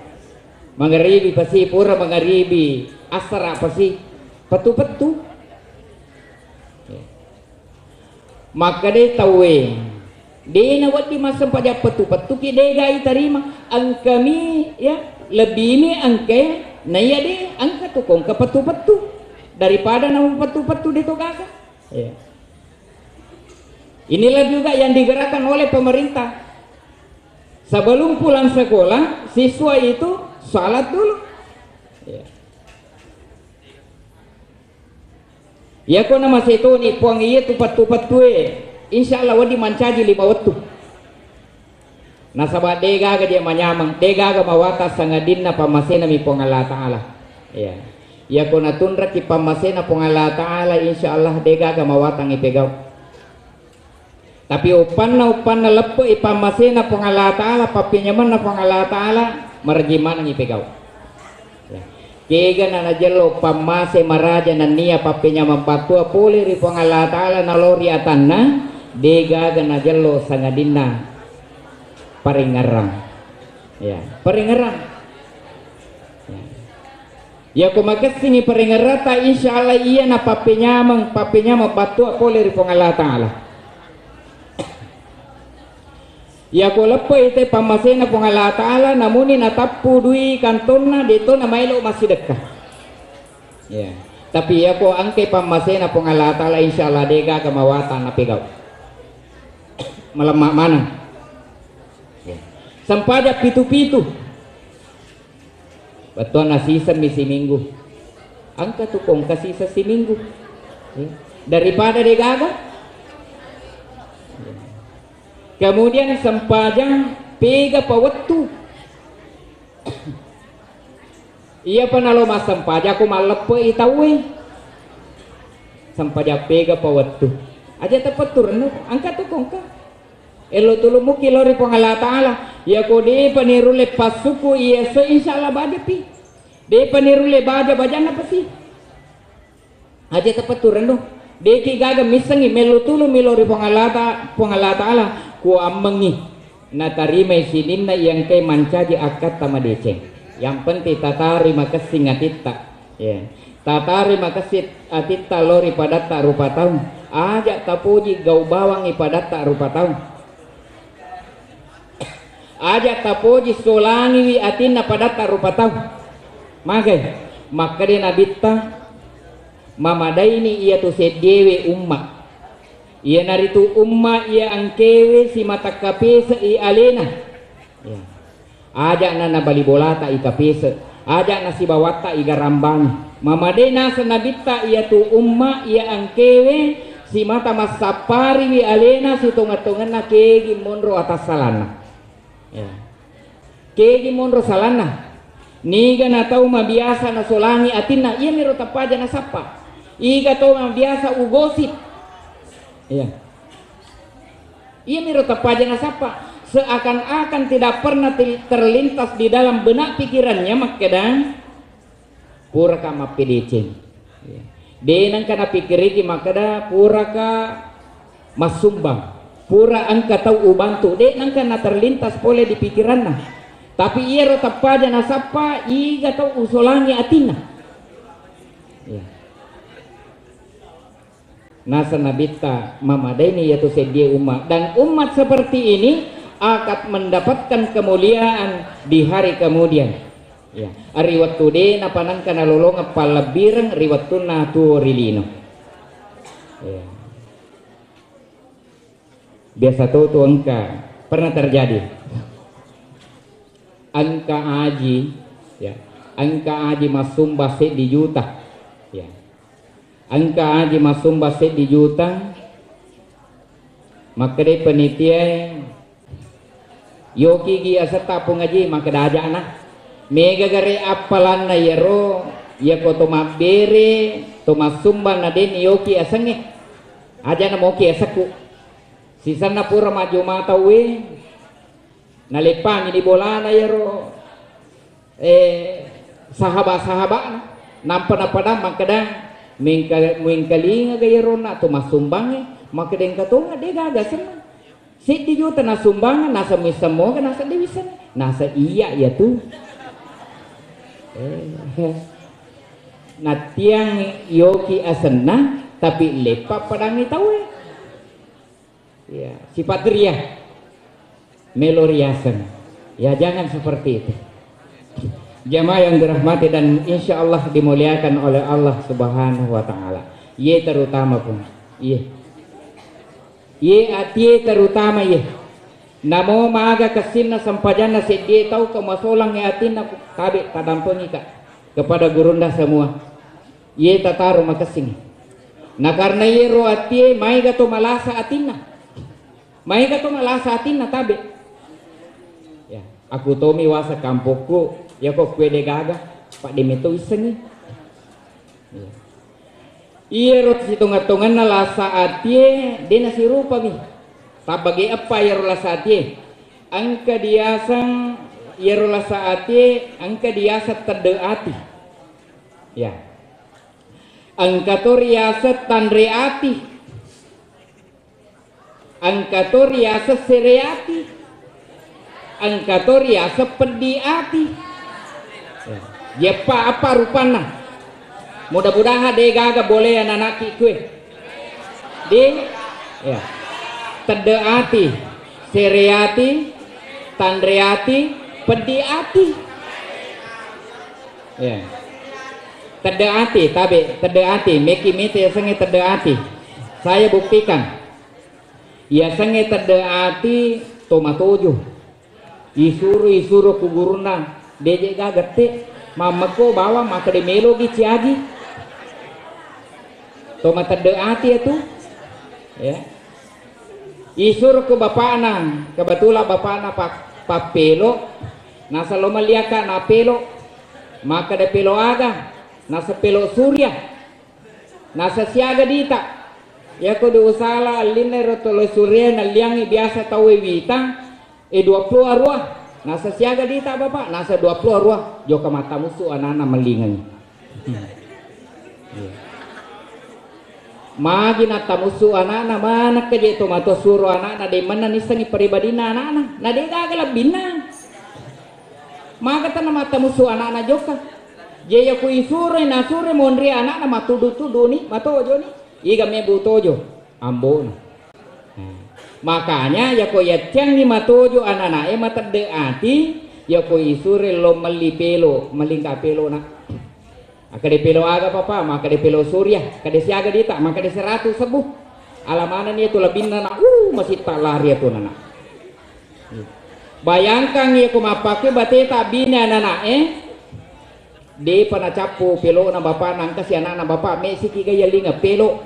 G: Mangaribi pasi pura mangaribi. Asar apa sih petu-petu maka dia tahu dia nawat di masa pada petu-petu ki dia gai terima angkami ya lebih ini angke nah ya dia angka tukong ke petu-petu daripada nama petu-petu dia togaga ya. Inilah juga yang digerakkan oleh pemerintah sebelum pulang sekolah siswa itu salat dulu ya. Ya ko nama seto ni puang iya tupat-tupat tuwe. Insyaallah wadi mancaji 5 waktu. Nasaba dega ga dia manyamang, dega ga mawata sangadinna pamasena mi puang Allah Ta'ala. Ya. Ya ko natundra ki pamasena puang Allah Ta'ala insyaallah dega ga mawata ngipegau. Tapi upan na lepo ipamasena puang Allah Ta'ala papinyaman na puang Allah Ta'ala marjiman ngipegau. Kega na najelo pamase maraja na niya papinya mampatua puli ri pong Allah Ta'ala nalori atanna dega ga najelo sangadina paringarang ya paringarang ya kumakesingi paringarata insyaallah iya na papinya mampatua puli ri pong Allah Ta'ala ya ko lepo ite pamasena pong Allah Ta'ala namuni natapu dui kantona dito na mailo masih dekat ya tapi ya ko angke pamasena pong Allah Ta'ala insyaallah dega kamawatan napigau malamak mana ya. Sampaja pitu-pitu betul nasisa misi minggu angka tukong kasisa si minggu ya. Daripada dega kemudian sempajang pega pawattu iya panalo mas sempaja aku malepe itawe sempaja pega pawattu aja tepetur no angkat tuh kongka elo tulumu kilori pong Allah Ta'ala ya ko de panirule pasuku iya so insyaallah bade pi de panirule bade bajana pasi aja tepetur no deki gaga misangi melu tulu milori pong Allah Ta'ala ku ammengi na tarima sininna yang kay mancaji akat tama deceng yang penting tatari makasih ngatitta ya tatari makasih atitta lori pada tak rupa tahun aja tapuji gau bawang ipadat tak rupa tahun aja tapuji solangi wi atinna pada tak rupa tahun magai maka dia nabitta mamadaini iya tu sedewe umma iya naritu umma iya angkewe si mata kapesa i alena ya. Aja na bali bolata i kapesa aja na si bawata i garambang mamadena sanabita iya tu umma iya angkewe si mata masapari wi alena si tunga-tungan na kegi monro atas salana ya. Kegi monro salana niga na tau mabiasa na solangi atina iya miro tapaja na sapa iga tau mabiasa ugosip iya ia miro tapaja na sapa seakan-akan tidak pernah terlintas di dalam benak pikirannya makadang pura ka mapideceng ya. Denang kana pikiriki makada pura ka masumbang pura angka tau ubantu denang kana terlintas pole di pikiranna tapi ia ro tapaja na sapa iga tau usolangi atina ya. Nasa nabita mamadaini yaitu sedia umat dan umat seperti ini akan mendapatkan kemuliaan di hari kemudian ya ari waktu de napanang kana lolong palabireng riwatuna turilino ya biasa tuh angka pernah terjadi angka aji ya angka aji masumba se di juta ya angka aji masumba se di juta maka de penitia yoki gi asata pungaji maka daja anak mega gare apalan na yero ya ko to mabere to masumbang na den yoki asange aja na moki asaku sisa na pura maju mata we nalepa ni bola na yero sahabat-sahabat nampa na padang makadang mingkalinga gayero na to masumbang maka den katonga de gagasan sit di juta na sumbangan nasa misamo ka nasa diwisan nasa iya ya tu na tiang yoki asana tapi lepa padang ni tahu ya sifat ria meloriasan ya jangan seperti itu. Jamaah yang dirahmati dan insya Allah dimuliakan oleh Allah Subhanahu wa Ta'ala. Ye terutama pun, ye ati terutama ye. Namo maaga kasina sampajana sedih tahu kemasolang ye atina tabe tadampengi kak kepada gurunda semua. Ye tataru makasing. Nah karena ye ro ati mai gato malasa atina, mai gato malasa atina tabe. Ya, aku tomi wasa kampokku. Ya kok kue de gaga pak demeto isengi iya rot hitung-hitungan na lasa atie de nasi rupa mi tabagi apa ya lasa atie angka diasang ya lasa atie angka diasa terde ati ya angka to riasa tanre ati angka to riasa sereati angka to riasa pedi ati. Jepa apa rupana mudah-mudahan de gaga boleh anak kue di ya tedeati sereati tandreati pediati ya tedeati tabe tedeati meki mite sange tedeati saya buktikan ya sange tedeati tomatojo isuru ku guruna deje gaga te mamaku bawa maka di melo gi ciagi toma terde ati itu ya isur ke bapana kebetulan bapana pak pelo nasa lo meliaka na pelo maka de pelo aga nasa pelo surya nasa siaga dita ya ko do usala aline rotolo surya na liangi biasa tawe wita 20 arwah nasa siaga dita bapak nasa 20 arwah joka mata musuh anak-anak melingan magi nata musuh anak-anak mana keje tomato suruh anak-anak di mana nisangi pribadina anak-anak na de gagala binang maka tanah mata musuh anak-anak joka jaya ku isure na sure mondri anak-anak matudu-tudu ni matojo ni iga mebu tojo ambon. Makanya ya ko ya tiang ni matojo anak-anak mata de ati ya ko isure lo meli pelo melingka pelo na akade pelo aga papa maka de pelo surya kade siaga dita maka de 100 sebuh alamana ni itu lebih nana masih tak lari itu nana bayangkan ya ko mapake bate tak bina anak de pana capu pelo na bapak nangka si anak bapak me siki gaya linga pelo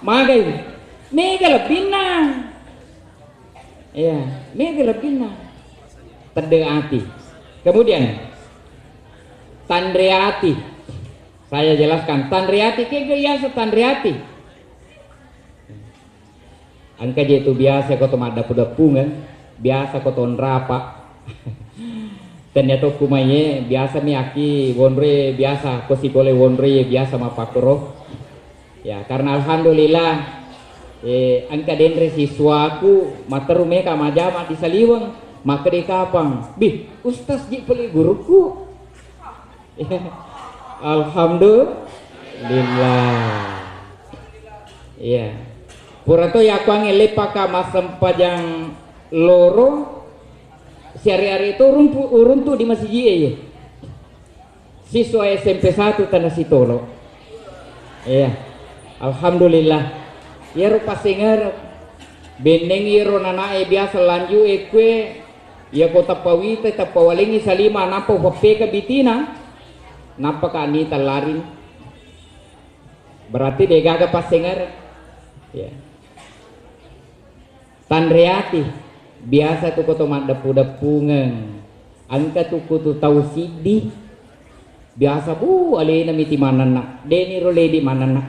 G: magai mega lebih na ya mega lebih na terdeati kemudian tandreati saya jelaskan tandreati ke gaya tandreati angka je itu biasa kau tomat dapu-dapu kan biasa kau ton rapa ternyata kumanya biasa miyaki wonre biasa kosi boleh wonre biasa mapakro ya karena alhamdulillah angka denre siswaku materu meka majama di saliwang maka di kapang bih ustaz ji peli guruku ya, alhamdulillah ya purato ya kuange lepaka masam pajang loro sehari-hari itu uruntu di masjid ya siswa SMP 1 tanah Sitolo ya alhamdulillah ya rupa singer beneng iro nanae biasa lanju ekwe ya kota pawita tapawalingi salima napa wapeka bitina napa kanita larin berarti dia gaga pasinger ya tandreati biasa tuh kota mat depu-depungan angka tuh kutu tahu sidi Biasa bu alena miti manana, deni role di manana.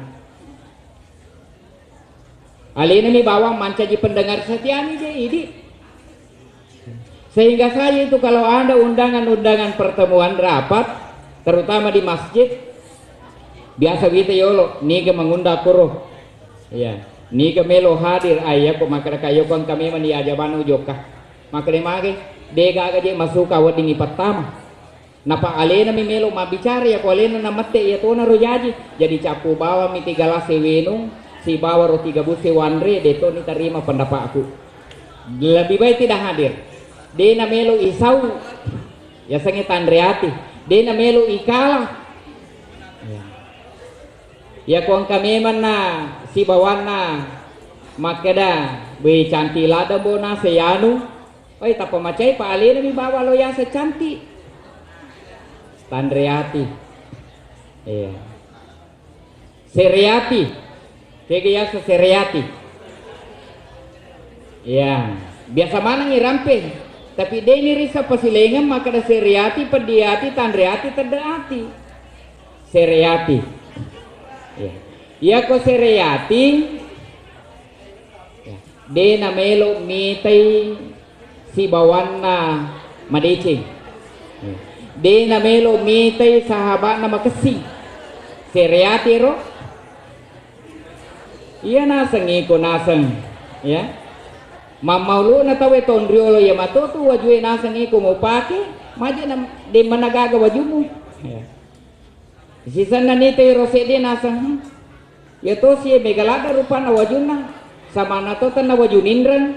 G: Alena mi bawang mancaji pendengar setia nih deh ini. Sehingga saya itu kalau ada undangan-undangan pertemuan rapat, terutama di masjid, biasa gitu yolo, nih mengundang kuruh, ya, nih melo hadir ayah kok maka kayo kon kami mani aja banu jokah, maka mage dega aja masuk awat dingi pertama. Napa alena mi melo ma bicara ya ko alena na mate ya tona rojaji, jadi capu bawa mi 3 gelas wenung, si bawa roti gabus wanre, deto ni terima pendapatku. Lebih baik tidak hadir. Dena melo isau, ya sange tandreati. Dena melo ikala. Ya kong kami mana si bawana makeda be cantik lada bona seyanu. Oi tapa macai pa alena mi bawa lo yang secantik. Tandreati. Iya. Seriati. Kaya seriati. Ya, biasa mana ngirampe. Tapi deni risa pasilengan maka ada seriati, pediati, tandreati, terdeati. Seriati. Ya. Ya ko seriati. Ya. Dena melo mitai si bawana madicing. Ya. Dena melo mitai sahabat nama kesing. Seriati ro. Iya naseng iko naseng. Ya. Mamaulu na tawe tondriolo ya matoto wajue nasang iko mo pake maja na de managaga wajumu ya sisan na nite rose de nasang ya to si megalada rupa na wajuna sama na to tan na wajunindran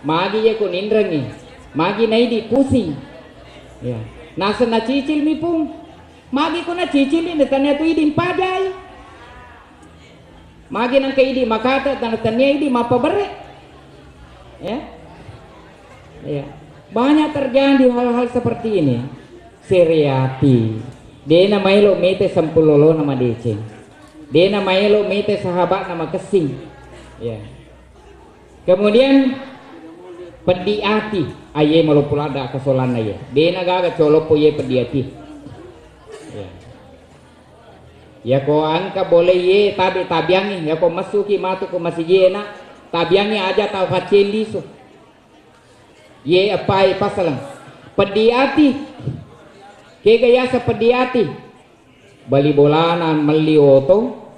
G: magi ya ko nindran ni magi na idi pusing ya nasa na cicil mi pung magi ko na cicil ni tanya to idin padai magi nang kaidi makata tanya idi mapabere. Ya, ya, banyak terjadi hal-hal seperti ini. Seriati, dena mailo mete sampulolo nama deceng, dena mailo mete sahabat nama kesing. Ya, kemudian pediati, aye malu pula ada kesolan aye, dena gaga colopo ye pediati. Ya, ya ko angka boleh ye tabiangi, ya ko masuki matu ko masih jena. Tabiangi aja tahu facendi so. Ye apai pasalang. Pediati. Kegaya sa pediati. Bali bolanan melioto.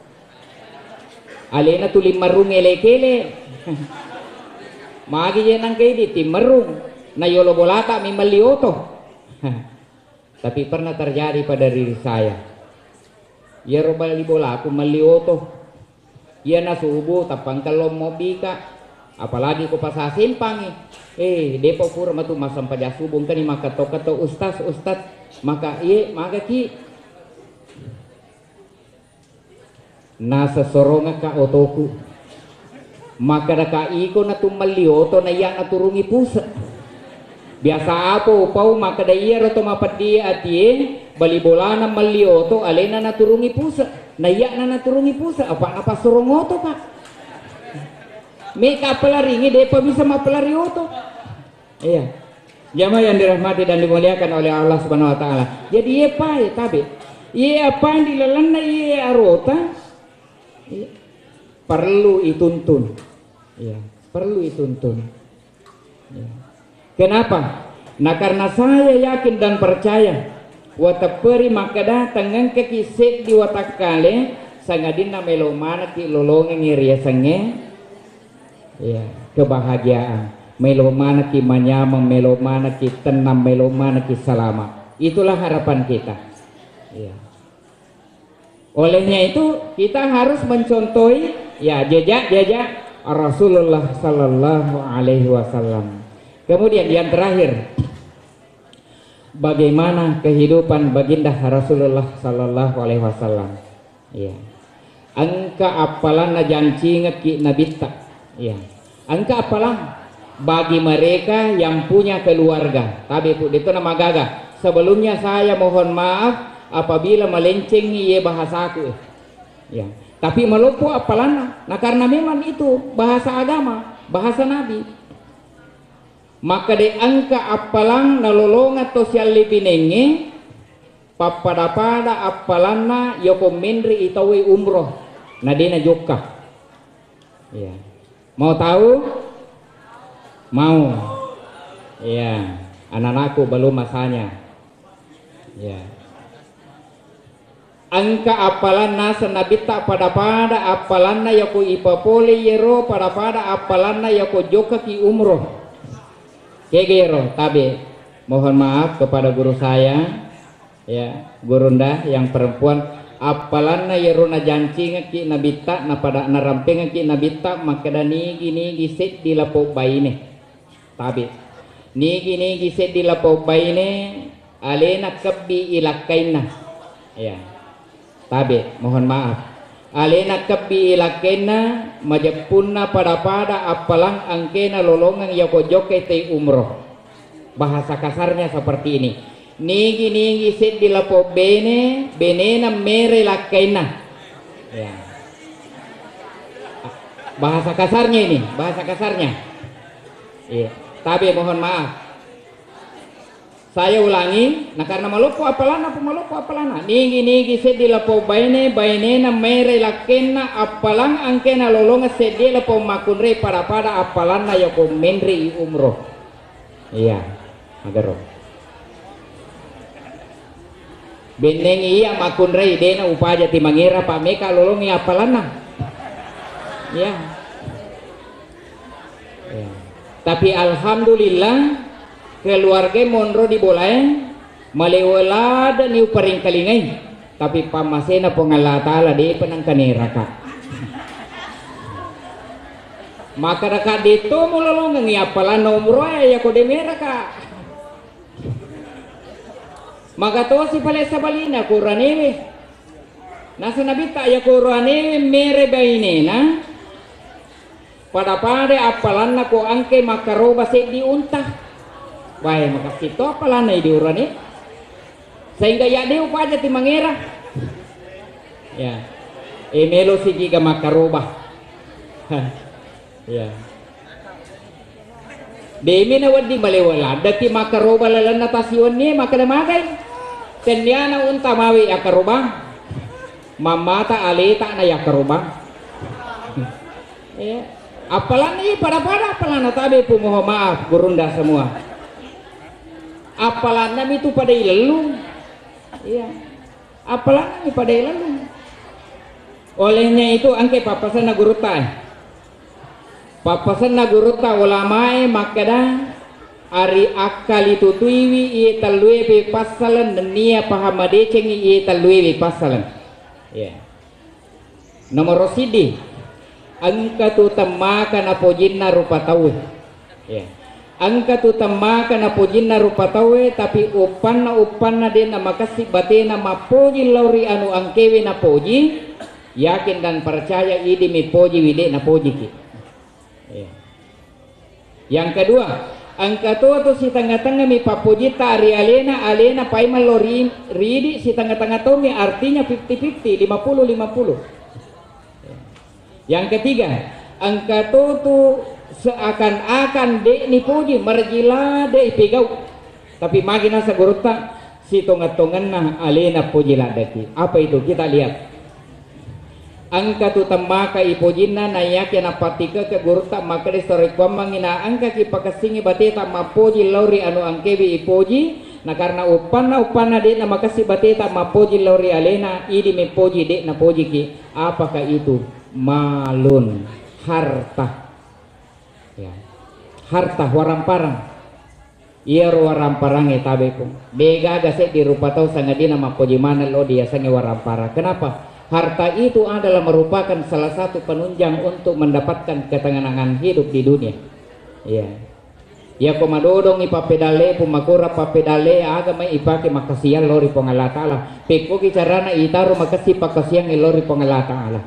G: Alena tuli marung ele-kele. Magi ye nang kedi tim marung. Na yolo bolata mi melioto. Tapi pernah terjadi pada diri saya. Ya bali bola aku melioto. Iya na subuh tapang kalom mobika apalagi ko pas simpangi depo pura matu masam pada subung kani maka to ustaz maka maka ki nasa soronga ka otoku maka daka iko na tumalioto na iya na turungi pusa biasa apa upau maka da iya roto mapadi atie bali bolana malioto alena na turungi pusa naya na naturungi pusa apa surongoto pak meka pelaringi depa bisa mapelari oto iya jamaah yang dirahmati dan dimuliakan oleh Allah Subhanahu wa taala jadi ye pai tabe ye apa yang dilalana ye arota perlu ituntun iya perlu ituntun ya. Kenapa? Nah karena saya yakin dan percaya wataperi makada tangan kekisik di watak kale sangadin na melomana ki lolongan ngiria sange ya kebahagiaan melomana ki manyamang melomana ki tenang melomana ki selamat itulah harapan kita ya. Olehnya itu kita harus mencontohi ya jejak Rasulullah Sallallahu Alaihi Wasallam. Kemudian yang terakhir, bagaimana kehidupan baginda Rasulullah Sallallahu Alaihi Wasallam. Ya, angka apalan na janji ngeki nabita. Ya, angka apalan bagi mereka yang punya keluarga. Tapi itu nama gaga. Sebelumnya saya mohon maaf apabila melenceng ye bahasaku. Ya, tapi melupu apalan. Nah karena memang itu bahasa agama, bahasa Nabi. Maka de angka apalang nalolonga to sial lipinenge papada apalanna yoko mindri itawi umroh nadina jokka. Ya. Mau tahu? Mau. Ya, anak-anakku belum masanya. Ya. Angka apalanna senabita pada apalanna yoko ipapole yero pada apalanna yoko joka ki umroh. Kegero tabe. Mohon maaf kepada guru saya, ya, gurunda yang perempuan. Apalanna yero na jancinga ki nabita na pada narampenga ki nabita makada nigi giset di lapo baine. Tabe. Nigi giset di lapo baine alena kabbi ilakaina. Ya. Tabe, mohon maaf. Alena kabbi ilakaina majapunna pada apalang angkena lolongan yako joke te umroh. Bahasa kasarnya seperti ini. Nigi set di lapo benena mere lakaina. Ya. Bahasa kasarnya ini, bahasa kasarnya. Iya. Tabe, mohon maaf. Saya ulangi, nah karena maluku apalana. Nigi set di lapo bainena mere lakena apalang angkena lolonga set di lapo makunre pada apalana yako menri umroh. Iya, agaro. Beneng iya makunre dena upaja timangira pameka lolongi apalana. Ya. Ya. Tapi alhamdulillah keluarga monro di boleh malewala dan niu paring kalingai tapi pamasena pengalatala di penangkaniraka maka raka dito mulolong ngi apalan nomro ya ko demeraka maka to si pale sabalina quranewe nasa nabita ya quranewe mere bainena pada apalan na ko angke makaroba se di untah. Baik, maka itu apalah naik diurani sehingga ya dia upaja ti mangera ya emelo sigi ga makaroba ya demi na wadi malewala dati makaroba lalana tasiwan ni makadamagay tenyana unta mawi akaroba mamata alita na yakaroba ya apalah nih pada apalah tabe pu mohon maaf gurunda semua. Apalanam itu pada ilelung, iya. Apalanam pada ilelung. Olehnya itu angke papasan naguruta. Papasan naguruta ulamae makada ari akal itu tuiwi iye talue be pasalan dan nia pahamade cengi iye talue be pasalan. Iya. Nomor sidi angka tu tamakan apojinna rupa tahu. Iya. Angka tu tamakan apojinna rupa tawe tapi upanna dena makasih batena mapoji lauri anu angkewe na poji yakin dan percaya idi mi poji wide na poji ki. Yang kedua angka tu si tengah-tengah mi papoji ta ari alena paimal lori ridi si tengah-tengah tu mi artinya 50-50 50. Yang ketiga angka tu seakan-akan dek ni puji marjila dek pegau tapi magina sagurta si tongat-tongan na alena puji ladaki. Apa itu kita lihat angka tu tamaka ipojina nayak yang apatika ke gurta maka story mangina angka ki pakasingi bateta mapoji lauri anu angkebi ipoji na karena upana dek na makasi bateta mapoji lauri alena idi mepoji dek na poji ki. Apakah itu? Malun, harta. Ya. Harta waramparang iya waramparang tabeku bega gasek di rupa tau sangadina mapojimana lo dia sange waramparang. Kenapa? Harta itu adalah merupakan salah satu penunjang untuk mendapatkan ketenangan hidup di dunia. Ya. Ya komadodong ipapedale pumakura papedale agama ipake makasian lori pengala ta'ala peko kicarana itaru makasi pakasian lori pengala ta'ala.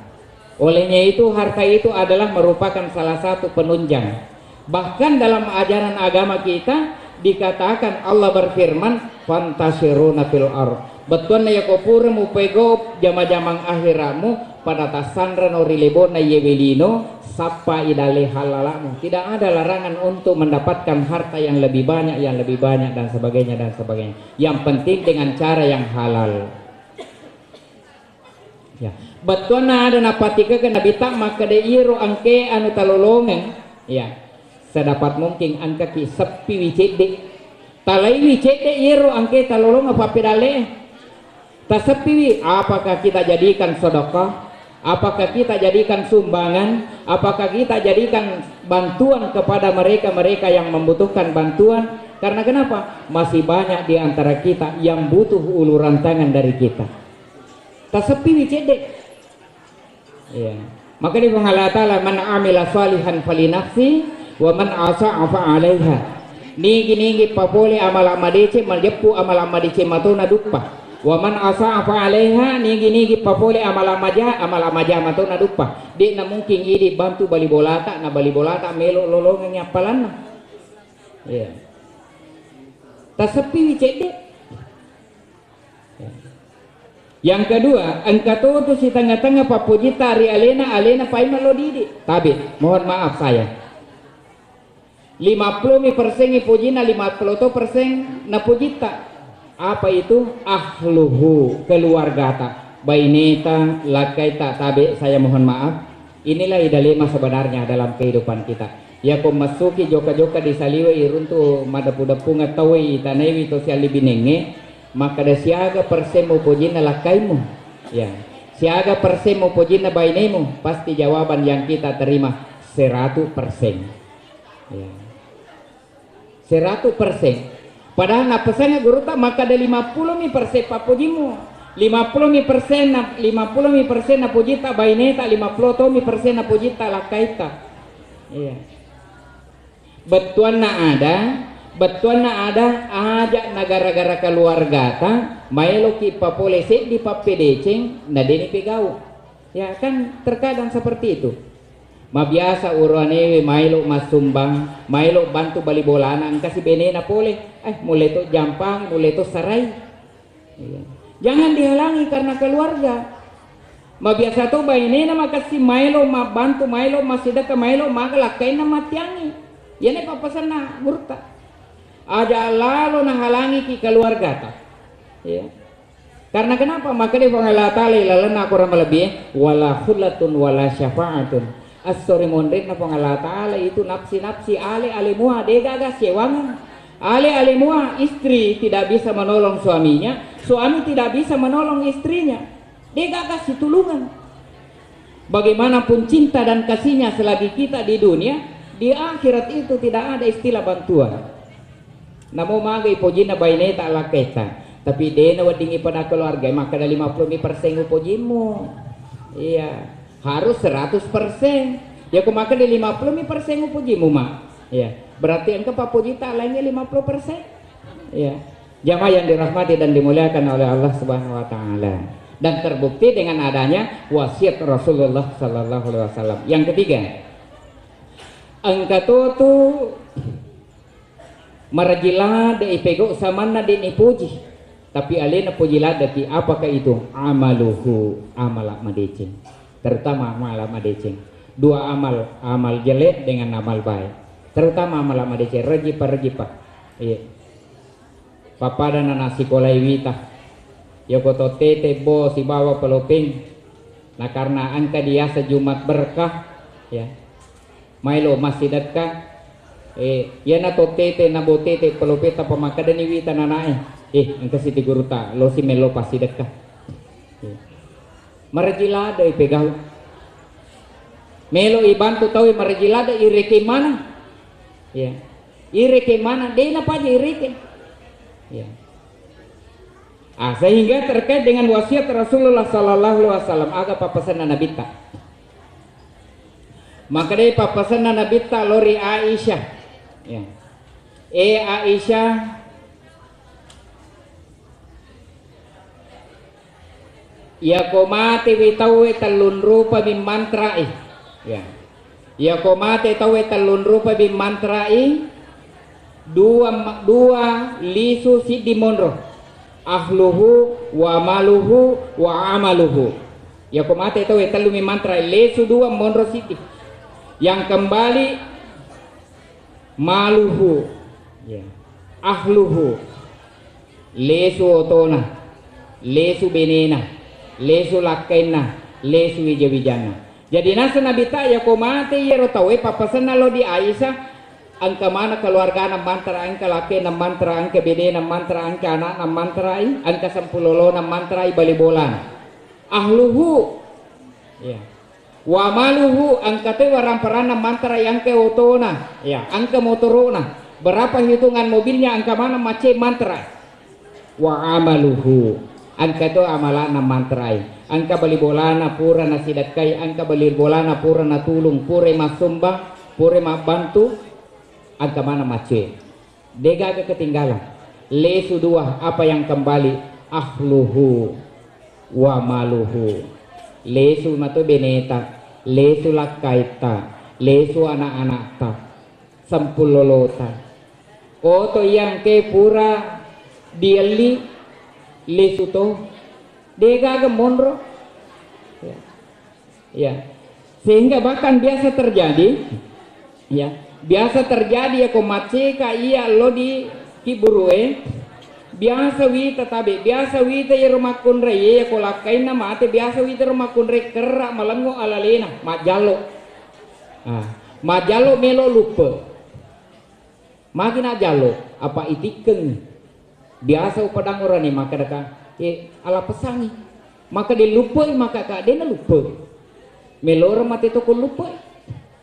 G: Olehnya itu harta itu adalah merupakan salah satu penunjang. Bahkan dalam ajaran agama kita dikatakan Allah berfirman fantasiruna fil ardh Betuan na yakopura mo pego jama-jamang akhiramu pada tasandra no rilebo na yewelino sapa idale halalamu. Tidak ada larangan untuk mendapatkan harta yang lebih banyak dan sebagainya dan sebagainya. Yang penting dengan cara yang halal. Ya, betuan na ada napatika ke nabita maka de iro angke anu talolongan. Ya, sedapat mungkin angka ki sepi wicede. Talai wicede iro angke talolong apa pedale. Tasepi, apakah kita jadikan sedekah? Apakah kita jadikan sumbangan? Apakah kita jadikan bantuan kepada mereka-mereka yang membutuhkan bantuan? Karena kenapa? Masih banyak di antara kita yang butuh uluran tangan dari kita. Tasepi wicede. Ya. Maka di Allah Ta'ala man amila salihan falinafsi wa man asa'a fa'alaiha. Nigi papole amal amadece maljepu amal amadece matuna duppa. Wa man asa'a fa'alaiha nigi papole amal amaja matuna duppa. Di na mungkin idi bantu bali bolata melo lolongan nyapalan. Ya. Tasepi wicede. Yang kedua, engkau tuh si tengah-tengah papujita ari alena paima lo didi. Tapi, mohon maaf saya. 50% pujina 50% na pujita. Apa itu? Ahluhu, keluargata. Baineta, lakaita, tabi, saya mohon maaf. Inilah idalema sebenarnya dalam kehidupan kita. Ya ko masuki joka-joka di saliwe iruntu madapu-dapunga tawe itanewi to siali binenge. Maka da siaga persemu pujina lakaimu, ya siaga persemu pujina bainemu, pasti jawaban yang kita terima 100%, ya 100%. Padahal na pesannya guru tak maka ada 50% papujimu, 50% na pujita baineta, 50% na pujita lakaita, ya betuan na ada ajak negara-negara keluarga ta maelo ki papolese di papedeceng na deni pegau. Ya kan terkadang seperti itu. Mabiasa uruanewe maelo masumbang, maelo bantu bali bolana angkasi benena pole. Mulai to jampang, mulai to sarai. Ya. Jangan dihalangi karena keluarga. Mabiasa to bainena makasi maelo mabantu maelo masidaka maelo magalakaina matiangi. Yane papasan na murta. Aja lalu nahalangi ki keluarga ta. Ya. Karena kenapa? Maka di Allah Ta'ala ilalana kurang lebih wala khullatun wala syafa'atun. As-sori mondek na Allah Ta'ala itu nafsi-nafsi ale mua degaga sewangan. Ale mua istri tidak bisa menolong suaminya, suami tidak bisa menolong istrinya. Degaga situlungan. Bagaimanapun cinta dan kasihnya selagi kita di dunia, di akhirat itu tidak ada istilah bantuan. Namo magai pojina baineta laketa, tapi dena wadingi pada keluarga maka ada 50% upojimu. Iya, harus 100%. Ya kumaka di 50% upojimu mak. Ya, berarti engkau papujita lainnya 50%. Ya, jamaah yang dirahmati dan dimuliakan oleh Allah Subhanahu Wa Taala. Dan terbukti dengan adanya wasiat Rasulullah Sallallahu Alaihi Wasallam. Yang ketiga, engkau tuh marajila de ipego samana de ipuji tapi alena pujila dati apakah itu amaluhu amala madeceng, terutama amala madeceng. Dua amal jelek dengan amal baik, terutama amala madeceng rejipa iya papada nana sekolah wita yokoto tete bo si bawa pelopeng. Nah karena angka dia sejumat berkah ya mailo masih dekat ya na to tete na bo tete pelopeta pamakada ni wita nanae angka si tiguruta lo si melo pasti dekat marajilada ipegau melo ibantu tahu marajilada ireke mana ya ireke mana dena paja ireke ya sehingga terkait dengan wasiat Rasulullah Sallallahu Alaihi Wasallam aga papasan Nabi ta maka dari papasan Nabi ta lori Aisyah. Ya. Aisyah ya komate witawe talun rupa bim mantrai ya komate tawe talun rupa bim mantrai dua lisu si dimonro ahluhu wa maluhu wa amaluhu. Ya komate itu telumi mantra lesu dua monro siti. Yang kembali maluhu, ya. Ahluhu, lesu otona, lesu benena, lesu lakena, lesu wijawijana. Jadi nasa nabi ta ya komate yero tawe papasana lo di Aisyah angka mana keluarga na mantra angka laki na mantra angka benena mantra angka anak na mantra angka sampulolo na mantra balibolan. Ahluhu, ya. Wa maluhu angka te waramparana mantra yang ke otona, ya, angka motorona. Berapa hitungan mobilnya angka mana mace mantra. Wa amaluhu angka to amalana mantra. Angka bali bolana pura na sidakai, angka bali bolana pura na tulung, pure masumba, pure mabantu, angka mana mace. Dega ke ketinggalan. Lesu dua apa yang kembali ahluhu wa maluhu. Lesu mato beneta. Lesu lakaita, lesu anak-anak ta, sampulolota. Oto yang ke pura diali lesu to, dega gemonro, ya. Sehingga bahkan biasa terjadi, ya, biasa terjadi ya komace ka iya lo di kiburue. Biasa wita tabe, biasa wita ya rumah kunre ya kolakain nama ate biasa wita rumah kunre kerak malango alalena majalo, majalo melo lupa, makin ajalo apa itikeng biasa upadang orang ni maka deka ala pesangi maka dia lupa maka kak dia lupa melora mati toko lupa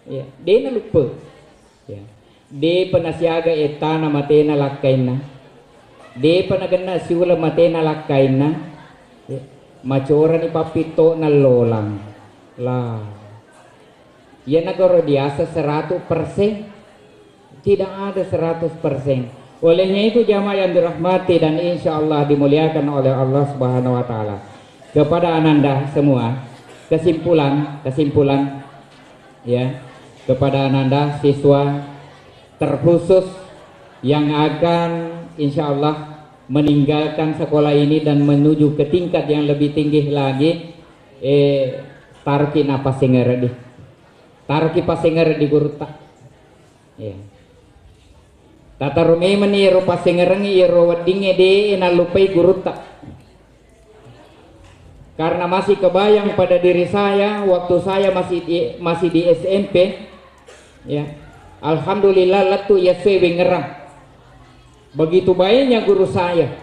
G: ya dia lupa ya de penasiaga etana matena lakaina de panagana siwala matena lakaina macora ni papito na lolang lah ya nagoro biasa 100% tidak ada 100%. Olehnya itu jamaah yang dirahmati dan insya Allah dimuliakan oleh Allah Subhanahu Wa Taala. Kepada ananda semua kesimpulan ya kepada ananda siswa terkhusus yang akan insya Allah meninggalkan sekolah ini dan menuju ke tingkat yang lebih tinggi lagi taruki apa singere di taruki pasingere di guruta ya tata rumi meni ro pasingerengi ro wadinge de nalupai guruta karena masih kebayang pada diri saya waktu saya masih di SMP ya alhamdulillah letu ya sewe ngerang begitu baiknya guru saya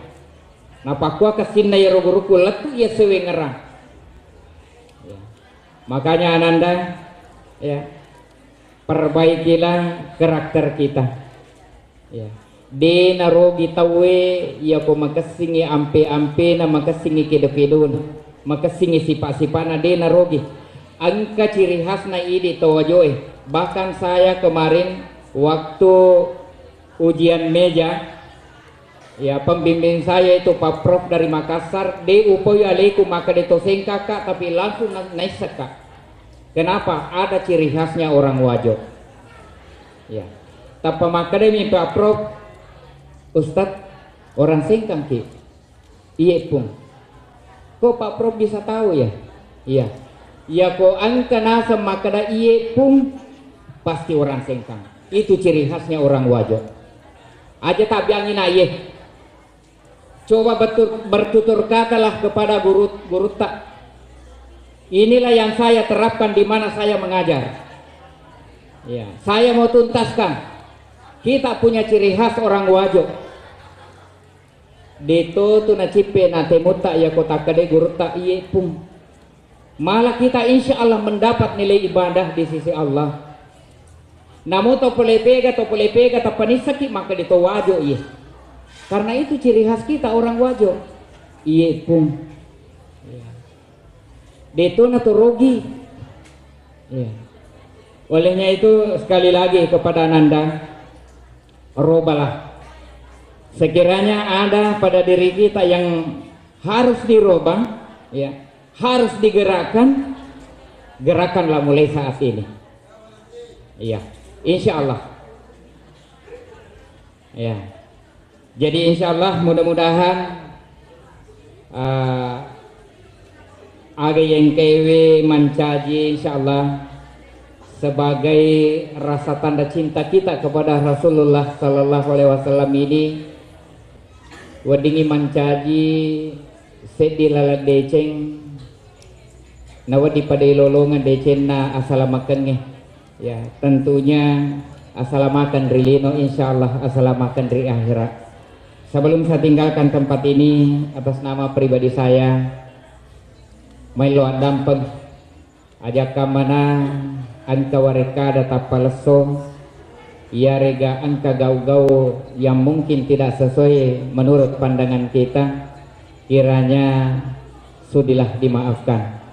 G: napakwa kesina ya guruku letu ya sewe ngerang ya. Makanya ananda ya perbaikilah karakter kita ya de narogi tawe ya ko makasingi ampe na makasingi kedo-kedon makasingi sipa-sipana de narogi angka ciri khas na ide tawajoy bahkan saya kemarin waktu ujian meja ya pembimbing saya itu Pak Prof dari Makassar de upoy alaikum maka de toseng kakak tapi langsung naik sekak. Kenapa? Ada ciri khasnya orang wajo ya tapi maka demi Pak Prof Ustadz orang sengkang ki iya pun kok Pak Prof bisa tahu ya iya ya kok angka nasa maka da iya pun pasti orang sengkang itu ciri khasnya orang wajo aja tak biangin ayah coba bertutur katalah kepada guru tak inilah yang saya terapkan di mana saya mengajar ya saya mau tuntaskan kita punya ciri khas orang wajo deto tu na cipe na temuta ya kota kade guru tak iye pun malah kita insya Allah mendapat nilai ibadah di sisi Allah namun to pole pega tapanisaki maka dito wajo iye karena itu ciri khas kita orang wajo iye pun deto na to rogi ya. Olehnya itu sekali lagi kepada ananda robalah sekiranya ada pada diri kita yang harus dirubah ya harus digerakkan gerakanlah mulai saat ini ya insya Allah ya jadi insya Allah mudah-mudahan Aga yang kewe mencaji insyaallah sebagai rasa tanda cinta kita kepada Rasulullah sallallahu alaihi wasallam ini wadingi mencaji sedilala deceng nawadi pada lolongan decen na asalamakan ya tentunya asalamakan rilino insyaallah asalamakan dari akhirat. Sebelum saya tinggalkan tempat ini atas nama pribadi saya Mailo dampeg ajak kamana angka wareka data paleso ia rega angka gau-gau yang mungkin tidak sesuai menurut pandangan kita kiranya sudilah dimaafkan.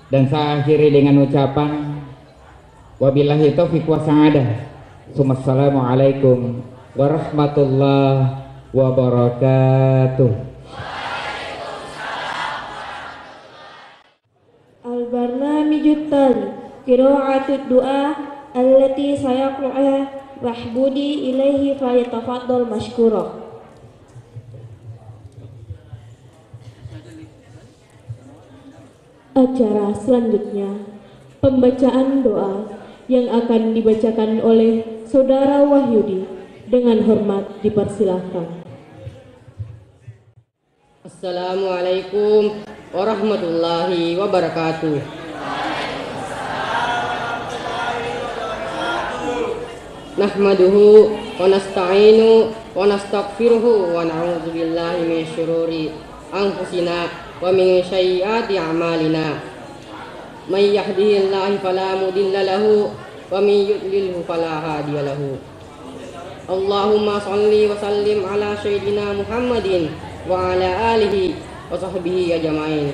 G: Dan saya akhiri dengan ucapan wabillahi taufiq wa sa'adah. Assalamualaikum warahmatullahi wabarakatuh.
B: Al-barnamijut tali qira'atud du'a allati sayaqra'uha wahbudi ilaihi falyatafaddal mashkura.
A: Acara selanjutnya, pembacaan doa yang akan dibacakan oleh Saudara Wahyudi. Dengan hormat dipersilahkan.
D: Assalamualaikum warahmatullahi wabarakatuh. Nahmaduhu wa nasta'inu wa nastaghfiruhu wa na'udzu billahi min syururi anfusina wa min sayyiati a'malina. May yahdihillahu fala mudilla lahu wa may yudlilhu fala hadiya lahu. Allahumma shalli wa sallim ala sayyidina Muhammadin wa ala alihi wa sahbihi ajma'in.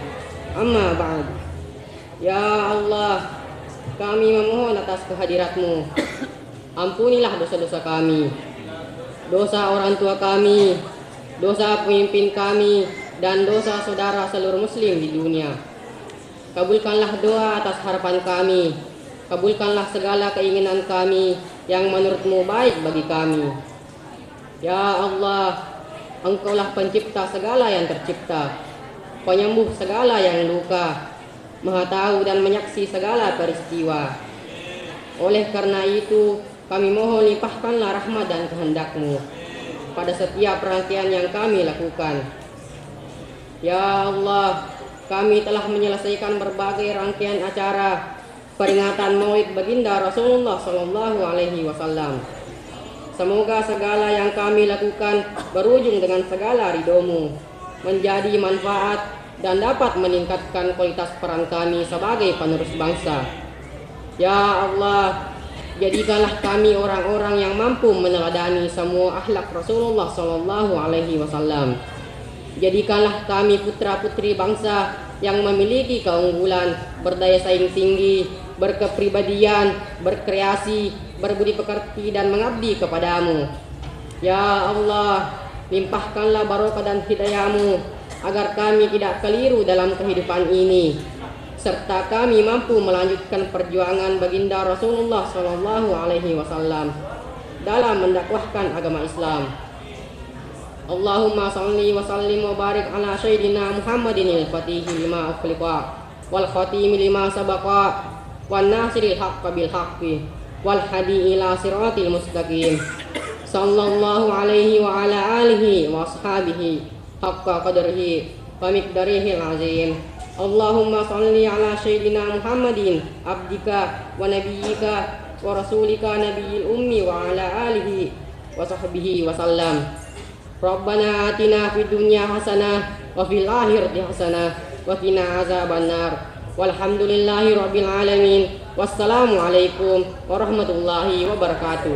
D: Amma ba'd. Ya Allah, kami memohon atas kehadirat-Mu. Ampunilah dosa-dosa kami, dosa orang tua kami, dosa pemimpin kami, dan dosa saudara seluruh muslim di dunia. Kabulkanlah doa atas harapan kami. Kabulkanlah segala keinginan kami yang menurut-Mu baik bagi kami. Ya Allah, Engkaulah pencipta segala yang tercipta, penyembuh segala yang luka, Maha tahu dan menyaksi segala peristiwa. Oleh karena itu, kami mohon limpahkanlah rahmat dan kehendak-Mu pada setiap rangkaian yang kami lakukan. Ya Allah, kami telah menyelesaikan berbagai rangkaian acara peringatan Maulid Baginda Rasulullah Sallallahu Alaihi Wasallam. Semoga segala yang kami lakukan berujung dengan segala ridho-Mu, menjadi manfaat dan dapat meningkatkan kualitas peran kami sebagai penerus bangsa. Ya Allah, jadikanlah kami orang-orang yang mampu meneladani semua akhlak Rasulullah Sallallahu Alaihi Wasallam. Jadikanlah kami putra-putri bangsa yang memiliki keunggulan, berdaya saing tinggi, berkepribadian, berkreasi, berbudi pekerti dan mengabdi kepadamu. Ya Allah, limpahkanlah barokah dan hidayah-Mu agar kami tidak keliru dalam kehidupan ini, serta kami mampu melanjutkan perjuangan baginda Rasulullah Sallallahu Alaihi Wasallam dalam mendakwahkan agama Islam. Allahumma salli wa sallim wa barik ala sayyidina Muhammadin al-fatihi lima ukhliqa wal khatimi lima sabaqa wan nasiril haqqa bil haqqi wal hadi ila siratil mustaqim sallallahu alaihi wa ala alihi wa ashabihi haqqa qadrihi wa miqdarihi al-azim. Allahumma salli ala sayyidina Muhammadin abdika wa nabiyyika wa rasulika nabiyil ummi wa ala alihi wa sahbihi wa sallam. Rabbana atina fid dunya hasanah wa fil akhirati hasanah wa qina azabannar. Walhamdulillahi rabbil alamin. Wassalamu alaikum warahmatullahi wabarakatuh.